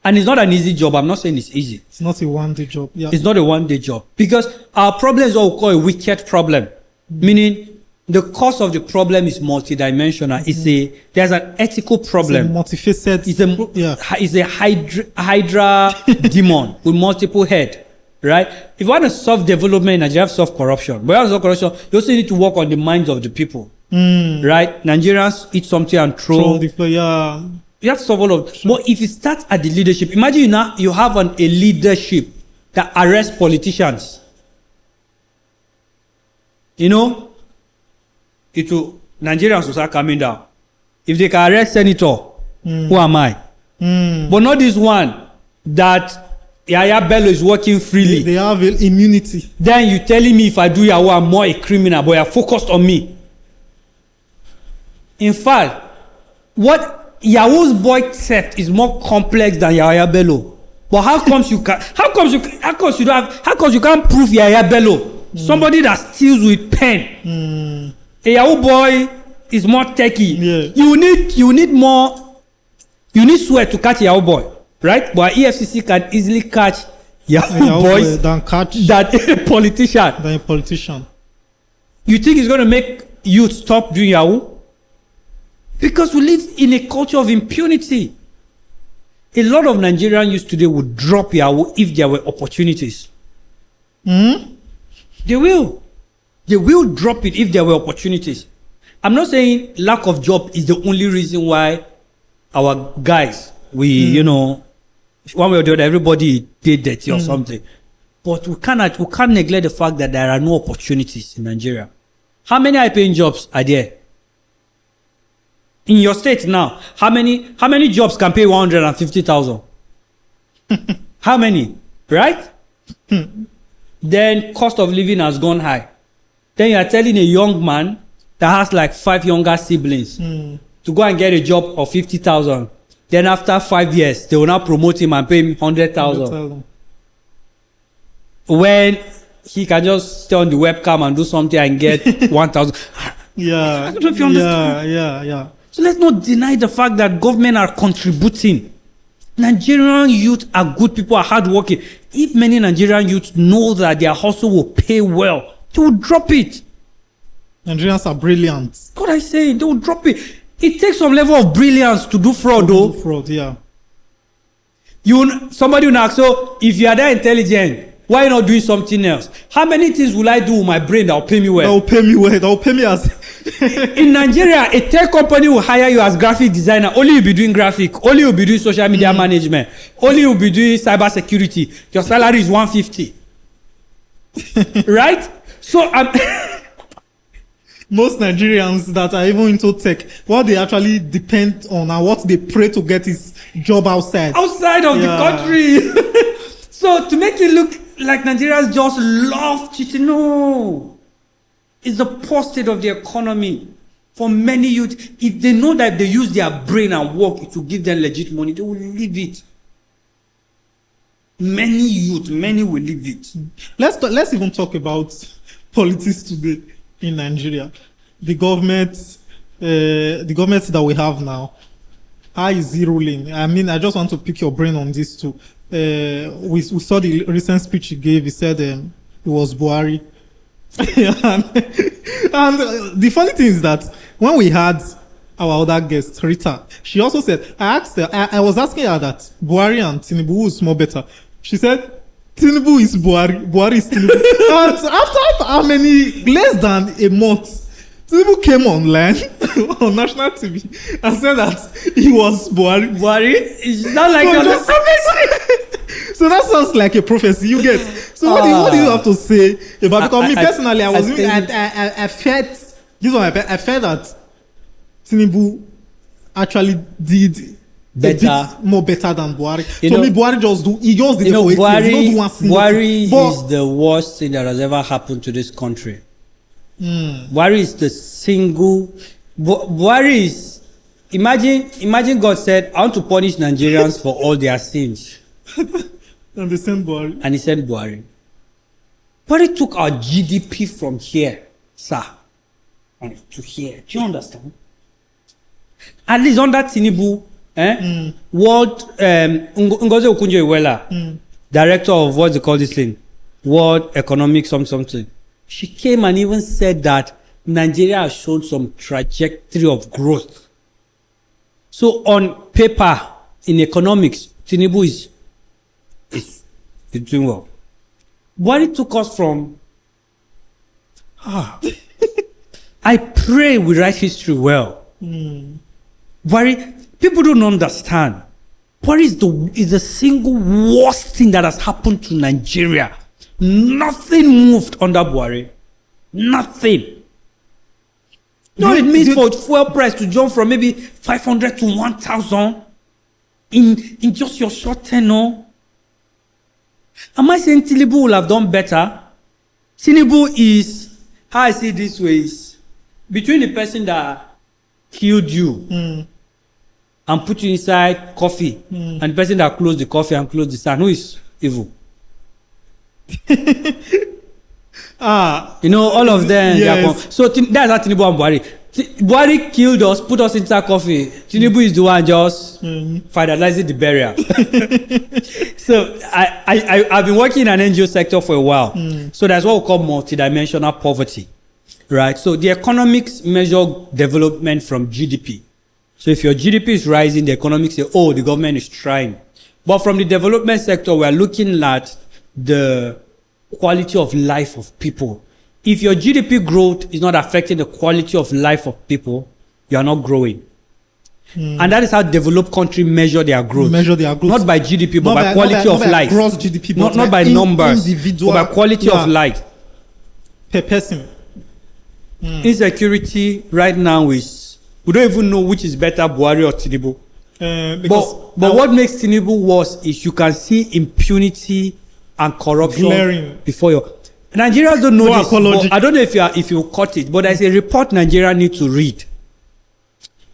And it's not an easy job. I'm not saying it's easy. It's not a one-day job. Yeah. It's not a one-day job. Because our problem is what we call a wicked problem. Meaning, the cause of the problem is multidimensional. There's an ethical problem. It's a multifaceted. It's a hydra demon with multiple heads. Right? If you want to solve development in Nigeria, you have to solve corruption. But you have to solve corruption, you also need to work on the minds of the people. Right? Nigerians eat something and throw. You have to solve all of it. But if you start at the leadership, imagine now you have a leadership that arrests politicians. You know, Nigerians will start coming down. If they can arrest senator, who am I? But not this one that Yaya Bello is working freely. They have immunity. Then you telling me if I do Yahoo, I'm more a criminal, but you're focused on me. In fact, what Yahoo's boy theft is more complex than Yaya Bello. But how comes you can't prove Yaya Bello? Somebody that steals with pen. A Yahoo boy is more techie. Yeah. You need sweat to catch a Yahoo boy, right? But EFCC can easily catch Yahoo boys than a politician. You think it's going to make youth stop doing Yahoo? Because we live in a culture of impunity. A lot of Nigerian youth today would drop Yahoo if there were opportunities. They will. They will drop it if there were opportunities. I'm not saying lack of job is the only reason why our guys, one way or the other, everybody did dirty or something. But we can't neglect the fact that there are no opportunities in Nigeria. How many high-paying jobs are there? In your state now, how many jobs can pay 150,000? How many? Right? Then cost of living has gone high. Then you are telling a young man that has like 5 younger siblings to go and get a job of 50,000. Then after 5 years, they will now promote him and pay him 100,000. When he can just stay on the webcam and do something and get 1,000. Yeah. I don't know if you understand. Yeah. So let's not deny the fact that government are contributing. Nigerian youth are good people, are hardworking. If many Nigerian youth know that their hustle will pay well, they will drop it. Nigerians are brilliant. What I say, they will drop it. It takes some level of brilliance to do fraud, though. Fraud, yeah. Somebody will ask, so if you are that intelligent, why not doing something else? How many things will I do with my brain that will pay me well? That will pay me well. That will pay me as. In Nigeria, a tech company will hire you as graphic designer. Only you'll be doing graphic. Only you'll be doing social media management. Only you'll be doing cyber security. Your salary is 150. Right? So most Nigerians that are even into tech, what they actually depend on and what they pray to get is job outside. Outside of the country. So to make it look like Nigerians just love cheating, no. It's the poor state of the economy. For many youth, if they know that if they use their brain and work, it will give them legit money, they will leave it. Many will leave it. Let's even talk about politics today in Nigeria. The government that we have now, how is it ruling? I mean, I just want to pick your brain on this too. We saw the recent speech he gave. He said it was Buhari. and the funny thing is that when we had our other guest, Rita, she also said, I was asking her that Buhari and Tinubu, who is more better? She said, Tinubu is Buhari, Buhari is Tinubu. And after how many, less than a month, Tinubu came online on national TV and said that he was Buhari. Buhari is not like So your just- So that sounds like a prophecy. You get. So what do you have to say about? Because me personally, I felt this one. I felt that Tinubu actually did Better. a bit more better than Buhari. You So know- me, Buhari just do. He just did You it know, for 8 years. He don't do one single Buhari thing. But is the worst thing that has ever happened to this country. Buhari is the single. Buhari is. Imagine God said, "I want to punish Nigerians for all their sins," and the same Buhari. and He sent Buhari. Buhari took our GDP from here, sir, and to here. Do you understand? At least under Tinubu, World Ngozi Okonjo-Iweala, director of what's it called this thing, World Economic something. She came and even said that Nigeria has shown some trajectory of growth. So on paper, in economics, Tinubu is doing well. Buhari took us from. I pray we write history well. Buhari, people don't understand. Buhari is the single worst thing that has happened to Nigeria. Nothing moved under Buhari. Nothing. No, it means for fuel price to jump from maybe 500 to 1,000 in just your short tenure. Am I saying Tinubu will have done better? Tinubu is, how I see this way is, between the person that killed you and put you inside coffee and the person that closed the coffee and closed the stand, who is evil? You know, all of them. Yes. So that's how Tinubu and Buhari. Buhari killed us, put us inside coffee. Tinubu is the one just finalizing the burial. So I've been working in an NGO sector for a while. So that's what we call multidimensional poverty, right? So the economics measure development from GDP. So if your GDP is rising, the economics say, oh, the government is trying. But from the development sector, we are looking at the quality of life of people. If your GDP growth is not affecting the quality of life of people, you are not growing. And that is how developed countries measure their growth. Not by GDP, but by quality of life. Gross GDP, but not by numbers, individual, but by quality of life. Per person. Insecurity right now is, we don't even know which is better, Buhari or Tinubu. But what makes Tinubu worse is you can see impunity and corruption glaring before you. Nigerians don't know No this. apology. But I don't know if you caught it, but there's a report Nigeria need to read.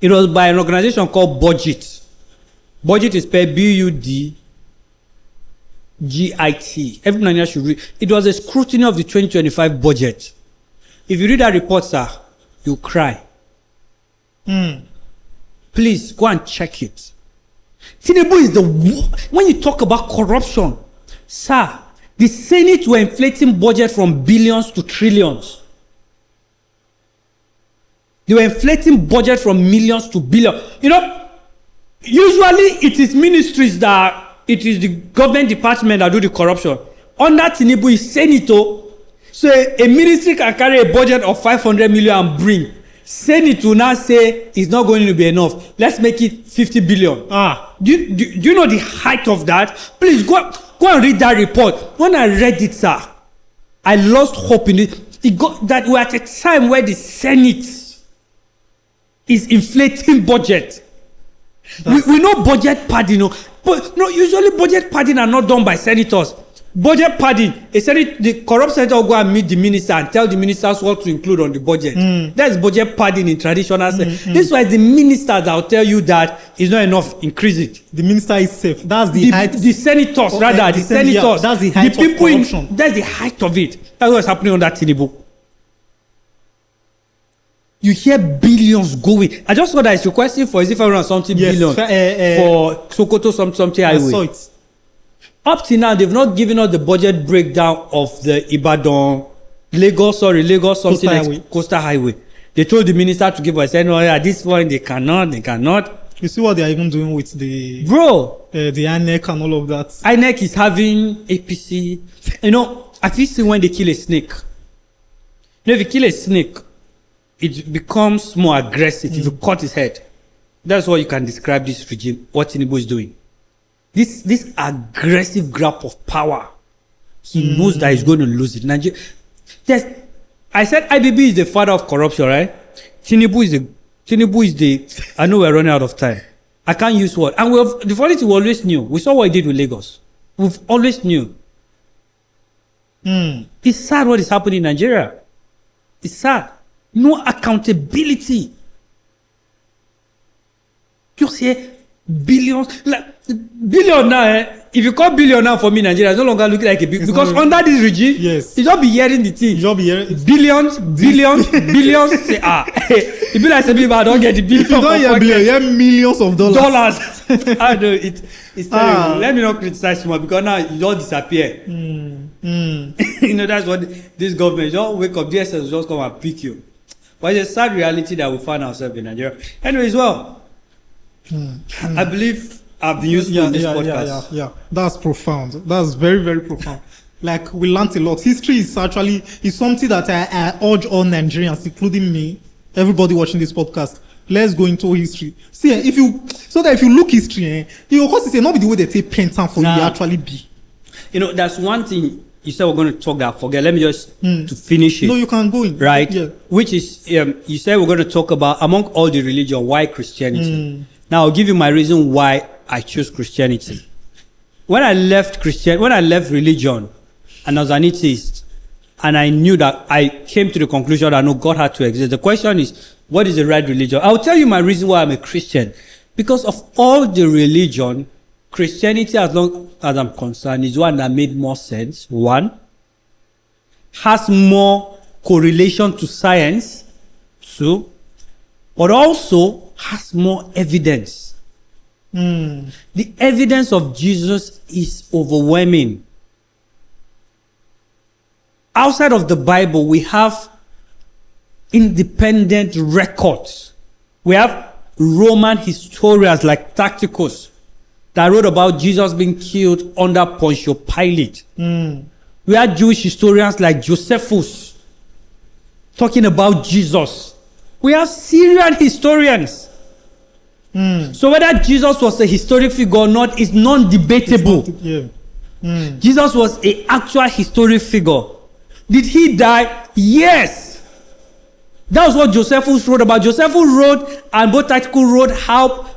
It was by an organization called Budget. Budget is spelled BUDGIT. Every Nigerian should read. It was a scrutiny of the 2025 budget. If you read that report, sir, you cry. Please go and check it. Tinubu is when you talk about corruption, sir, the Senate were inflating budget from billions to trillions. They were inflating budget from millions to billions. You know, usually it is ministries it is the government department that do the corruption. Under Tinubu is Senator. So a ministry can carry a budget of 500 million and bring. Senate will now say it's not going to be enough. Let's make it 50 billion. Do you know the height of that? Please go and read that report. When I read it, sir, I lost hope in it. That we're at a time where the Senate is inflating budget. We know budget padding, but no, usually budget padding are not done by senators. Budget padding, the corrupt senator will go and meet the minister and tell the ministers what to include on the budget. That's budget padding in traditional sense. This is why the ministers that will tell you that it's not enough, increase it. The minister is safe. That's the height. The senators, the senators. Yeah, that's the height of corruption. That's the height of it. That's what's happening on that Tinubu. You hear billions going. I just saw that it's requesting for 500 something billion for Sokoto something highway. I saw it. Up till now, they've not given us the budget breakdown of the Ibadan, Lagos something coastal highway. They told the minister to give us, no, at this point they cannot. You see what they are even doing with the the INEC and all of that. INEC is having APC. You know, I've seen when they kill a snake. You know, if you kill a snake, it becomes more aggressive if you cut his head. That's what you can describe this regime, what Tinubu is doing. This aggressive grab of power. He knows that he's going to lose it. Nigeria, I said IBB is the father of corruption, right? Tinubu is the, I know we're running out of time. I can't use word. And the funny thing, we always knew. We saw what he did with Lagos. We've always knew. It's sad what is happening in Nigeria. It's sad. No accountability. Just here, billions. Billion now, if you call billion now for me, Nigeria is no longer looking like a big, because under this regime, yes, you just be hearing the thing. You just be hearing billions. Say, it be like say, I don't get the billion. You don't hear billion, you hear millions of dollars. I know it's terrible. Let me not criticize too much, because now you just disappear. You know, that's what this government just wake up. DSS will just come and pick you. But it's a sad reality that we find ourselves in Nigeria. Anyways, well, I believe I've been useful in this podcast. Yeah. That's profound. That's very, very profound. Like, we learned a lot. History is something that I urge all Nigerians, including me, everybody watching this podcast. Let's go into history. See, if you look history, you of course say not be the way they take pen time for you actually be. You know, that's one thing you said we're going to talk that. Forget. Let me just to finish it. No, you can go in. Right. Yeah. Which is you said we're going to talk about among all the religion, why Christianity. Now I'll give you my reason why I chose Christianity. When I left religion, and I was an atheist, and I knew that I came to the conclusion that no, God had to exist. The question is, what is the right religion? I'll tell you my reason why I'm a Christian. Because of all the religion, Christianity, as long as I'm concerned, is one that made more sense. One, has more correlation to science. Two, but also has more evidence. The evidence of Jesus is overwhelming. Outside of the Bible, we have independent records. We have Roman historians like Tacitus that wrote about Jesus being killed under Pontius Pilate. We have Jewish historians like Josephus talking about Jesus. We have Syrian historians. So whether Jesus was a historic figure or not is non-debatable. Jesus was an actual historic figure. Did he die? Yes. That was what Josephus wrote about. Josephus wrote, and both Tacitus wrote, how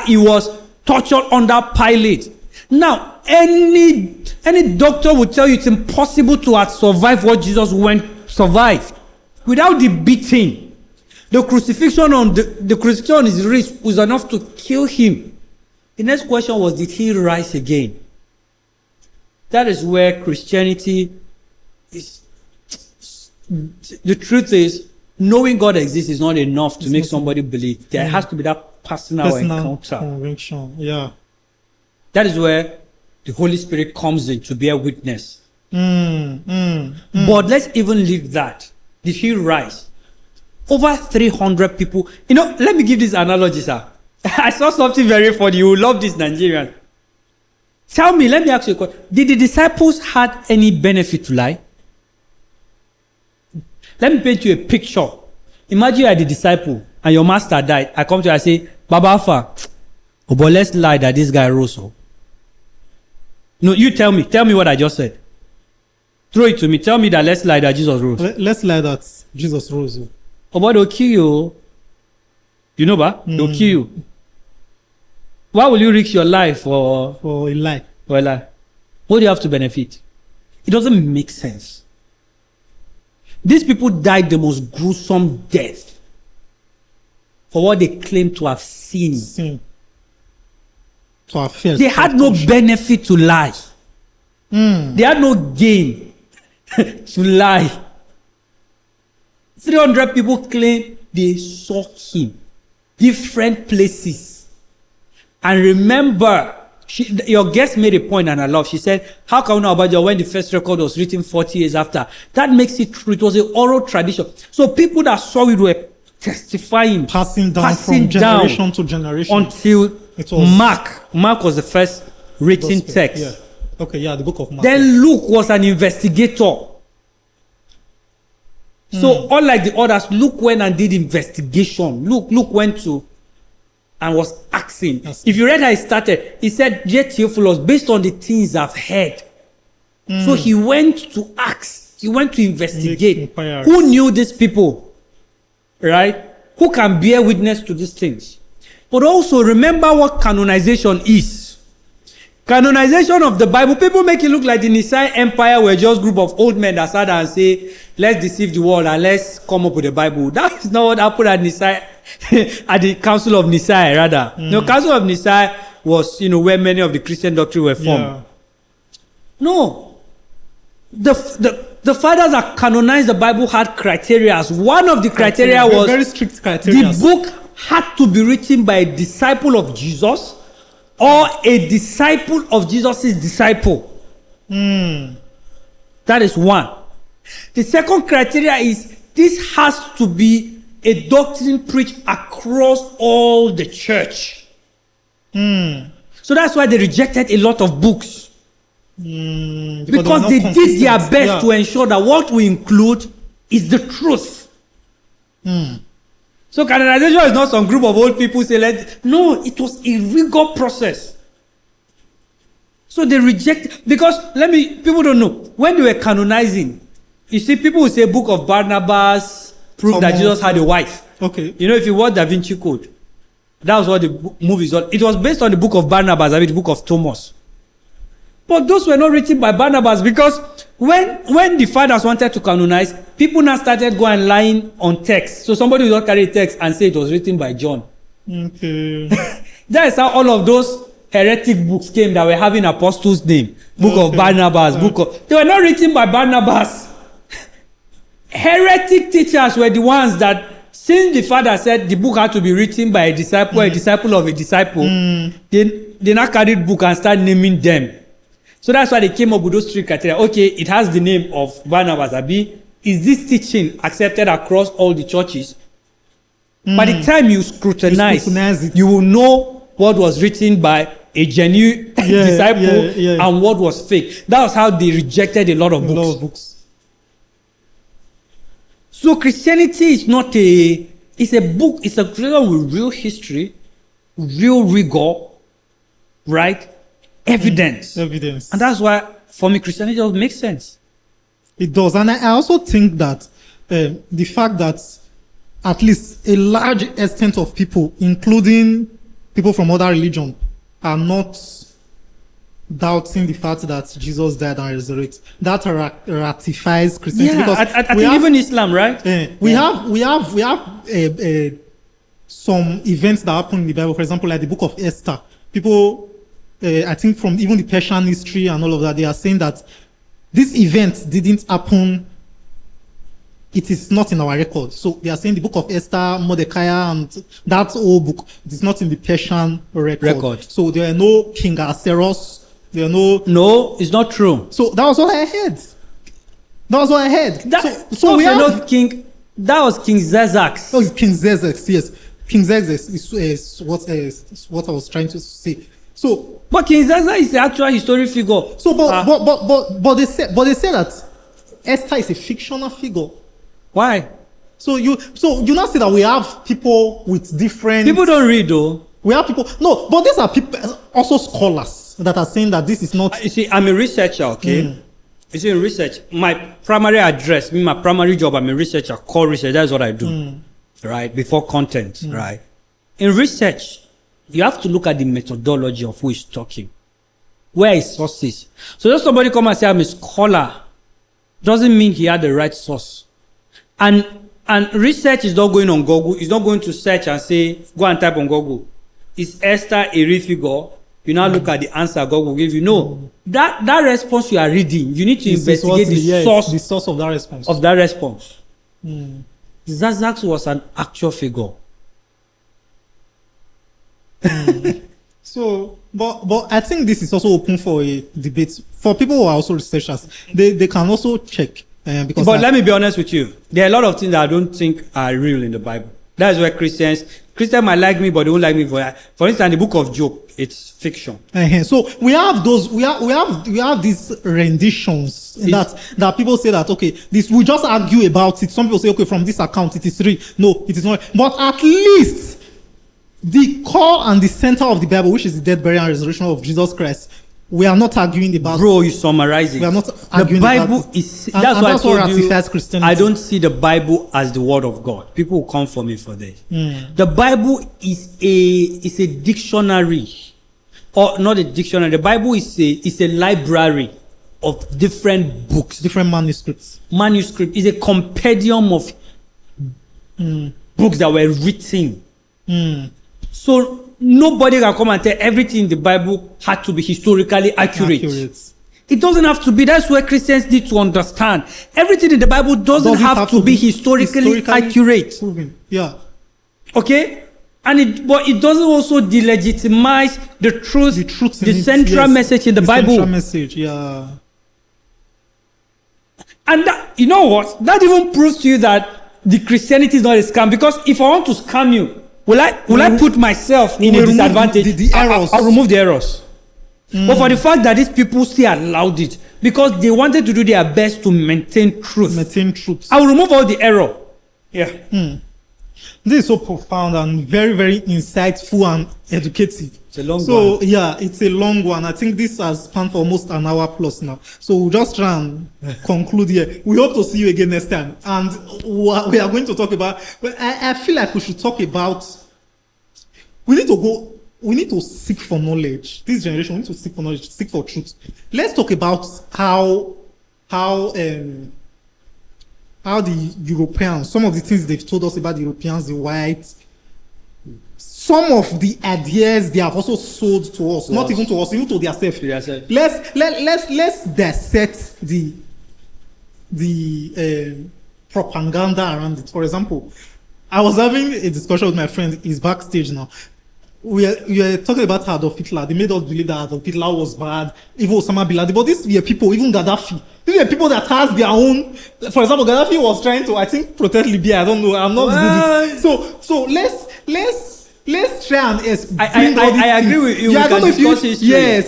he was tortured under Pilate. Now, any doctor would tell you it's impossible to have survived what Jesus survived without the beating. The crucifixion on his wrist was enough to kill him. The next question was, did he rise again? That is where Christianity is. The truth is, knowing God exists is not enough to make somebody believe. There has to be that personal encounter. Conviction. Yeah. That is where the Holy Spirit comes in to bear witness. But let's even leave that. Did he rise? Over 300 people. You know, let me give this analogy, sir. I saw something very funny. You will love this, Nigerian. Tell me, let me ask you a question. Did the disciples had any benefit to lie? Let me paint you a picture. Imagine you are the disciple and your master died. I come to you and say, Baba Alpha, but let's lie that this guy rose. No, you tell me what I just said. Throw it to me. Tell me that let's lie that Jesus rose. Let's lie that Jesus rose. But they'll kill you. You know, ba? They'll kill you. Why will you risk your life for a lie? For a lie. What do you have to benefit? It doesn't make sense. These people died the most gruesome death for what they claim to have seen. To have felt. They had no benefit to lie. They had no gain to lie. 300 people claim they saw him. Different places. And remember, your guest made a point and I love. She said, how can we know about when the first record was written 40 years after? That makes it true. It was an oral tradition. So people that saw it were testifying. Passing down from generation to generation. Until it was Mark. Mark was the first written text. Yeah. Okay, yeah, the book of Mark. Then Luke was an investigator. So unlike the others, Luke went and did investigation. Luke went to and was asking. Yes. If you read how he started, he said, "Dear Theophilus, based on the things I've heard." So he went to ask. He went to investigate. inquiries. Who knew these people? Right? Who can bear witness to these things? But also remember what canonization is. Canonization of the Bible, people make it look like the Nicene Empire were just a group of old men that sat and say, let's deceive the world and let's come up with the Bible. That is not what happened at Nicene, at the Council of Nicene, rather. The Council of Nicene was, where many of the Christian doctrine were formed. Yeah. No. The fathers that canonized the Bible had criteria. One of the criteria was very strict criteria. the book had to be written by a disciple of Jesus or a disciple of Jesus' disciple. That is one. The second criteria is this has to be a doctrine preached across all the church. So that's why they rejected a lot of books. Because they did their best to ensure that what we include is the truth. So canonization is not some group of old people say, no, it was a rigor process. So they reject, because people don't know, when they were canonizing, you see, people will say Book of Barnabas proved that Jesus had a wife. Okay. If you watch Da Vinci Code, that was what the movie is on. It was based on the Book of Barnabas, the Book of Thomas. But those were not written by Barnabas, because when the fathers wanted to canonize, people now started going lying on text. So somebody will not carry a text and say it was written by John. Okay. That is how all of those heretic books came that were having apostles' name. Book of Barnabas, they were not written by Barnabas. Heretic teachers were the ones that, since the father said the book had to be written by a disciple of a disciple, they now carried book and started naming them. So that's why they came up with those three criteria. Okay, it has the name of Barnabas. Is this teaching accepted across all the churches? By the time you scrutinize it, you will know what was written by a genuine disciple and what was fake. That was how they rejected a lot of books. So Christianity is not it's a book, it's a creation with real history, real rigor, right? Evidence. Evidence. And that's why, for me, Christianity does make sense. It does. And I also think that the fact that at least a large extent of people, including people from other religions, are not doubting the fact that Jesus died and resurrected, that ratifies Christianity. Yeah, because I think even Islam, right? We have some events that happen in the Bible. For example, like the book of Esther. People, I think from even the Persian history and all of that, they are saying that this event didn't happen. It is not in our record. So they are saying the book of Esther, Mordecai, and that whole book, it is not in the Persian record. So there are no King Ahasuerus. There are No, it's not true. So that was what I heard. So we have King. That was King Xerxes. That was King Xerxes. Yes, King Xerxes is what I was trying to say. So, but King Xerxes is the actual historic figure. So, but they say that Esther is a fictional figure. Why? So you now see that we have people with different. People don't read though. We have people. No, but these are people, also scholars, that are saying that this is not. You see, I'm a researcher, okay? You see, in research, my primary job, I'm a researcher, core research, that's what I do. Right? Before content, right? In research, you have to look at the methodology of who is talking. Where is sources? So just somebody come and say, I'm a scholar, doesn't mean he had the right source. And research is not going on Google. It's not going to search and say, go and type on Google, is Esther a real figure? You now look at the answer Google will give you. No, that response you are reading, you need to investigate the source of that response. Xerxes was an actual figure. So, but I think this is also open for a debate for people who are also researchers. They can also check. But let me be honest with you. There are a lot of things that I don't think are real in the Bible. That's where Christians Christian might like me, but they won't like me for that. For instance, the book of Job, it's fiction. So we have these renditions that people say that, okay, this we just argue about it. Some people say, okay, from this account it is real. No, it is not. But at least the core and the center of the Bible, which is the death, burial, and resurrection of Jesus Christ, we are not arguing about. Bro, you summarize it. We are not The arguing Bible about is. it. That's And why I that's what told you. ratifies Christianity. I don't see the Bible as the word of God. People will come for me for this. Hmm. The Bible is a dictionary, or not a dictionary. The Bible is a library of different books. different manuscripts. Manuscript is a compendium of books that were written. So nobody can come and tell everything in the Bible had to be historically accurate. It doesn't have to be. That's where Christians need to understand. Everything in the Bible doesn't have to be historically accurate. Proven. Yeah. Okay? But it doesn't also delegitimize the truth, the central message in the Bible. Central message, yeah. And that, you know what? That even proves to you that the Christianity is not a scam. Because if I want to scam you, will I put myself in a disadvantage? The errors. I'll remove the errors. But for the fact that these people still allowed it because they wanted to do their best to maintain truth, I will remove all the error. Yeah. This is so profound and very, very insightful and educative. It's a long one. Yeah, it's a long one. I think this has spanned for almost an hour plus now. So we'll just try and conclude here. We hope to see you again next time. And we are going to talk about, but I feel like we should talk about, we need to seek for knowledge. This generation, we need to seek for knowledge, seek for truth. Let's talk about how the Europeans, some of the things they've told us about the Europeans, the whites, some of the ideas they have also sold to us, not even to us, even to themselves. Let's dissect the propaganda around it. For example, I was having a discussion with my friend. He's backstage now. We are talking about Adolf Hitler. They made us believe that Adolf Hitler was bad, even Osama bin Laden. But these were people, even Gaddafi. These were people that has their own. For example, Gaddafi was trying to, I think, protect Libya. I don't know. I'm not good. So let's try and I agree with you. Yeah, I don't know if you. Yes,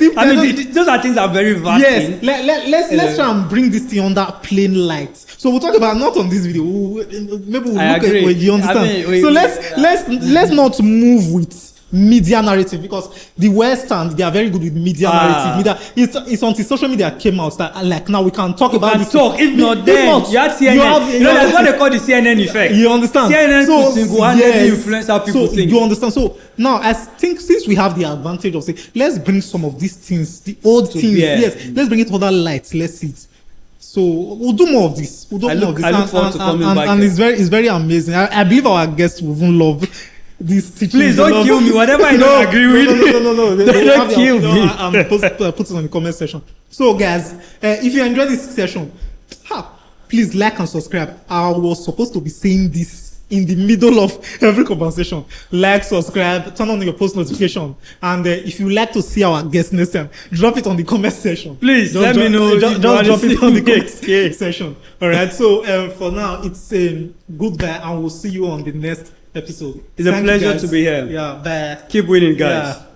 those are things that are very vast. Yes, let's try and bring this thing under plain light. So we'll talk about not on this video. Maybe we'll look at where you understand. So let's not move with media narrative, because the Western, they are very good with media narrative. It's until social media came out that like now we can talk about this. If not, then you have CNN. That's what they call the CNN effect. You understand? CNN could single-handedly influence how people think. You understand? So now I think since we have the advantage of saying, let's bring some of these things, the old things, let's bring it to other light. Let's see it. So we'll do more of this. I look forward to coming back. And it's very amazing. I believe our guests will even love this teaching. Please don't kill me. Whatever I don't agree with. No. Don't kill me. I'm put it on the comment section. So guys, if you enjoyed this session, please like and subscribe. I was supposed to be saying this in the middle of every conversation. Like, subscribe, turn on your post notification, and if you like to see our guests next time, drop it on the comment section. Please let me know. Just drop it on the comment section. All right. So for now, it's goodbye, and we'll see you on the next episode. It's a pleasure to be here. Yeah, bye. Keep winning, guys. Yeah.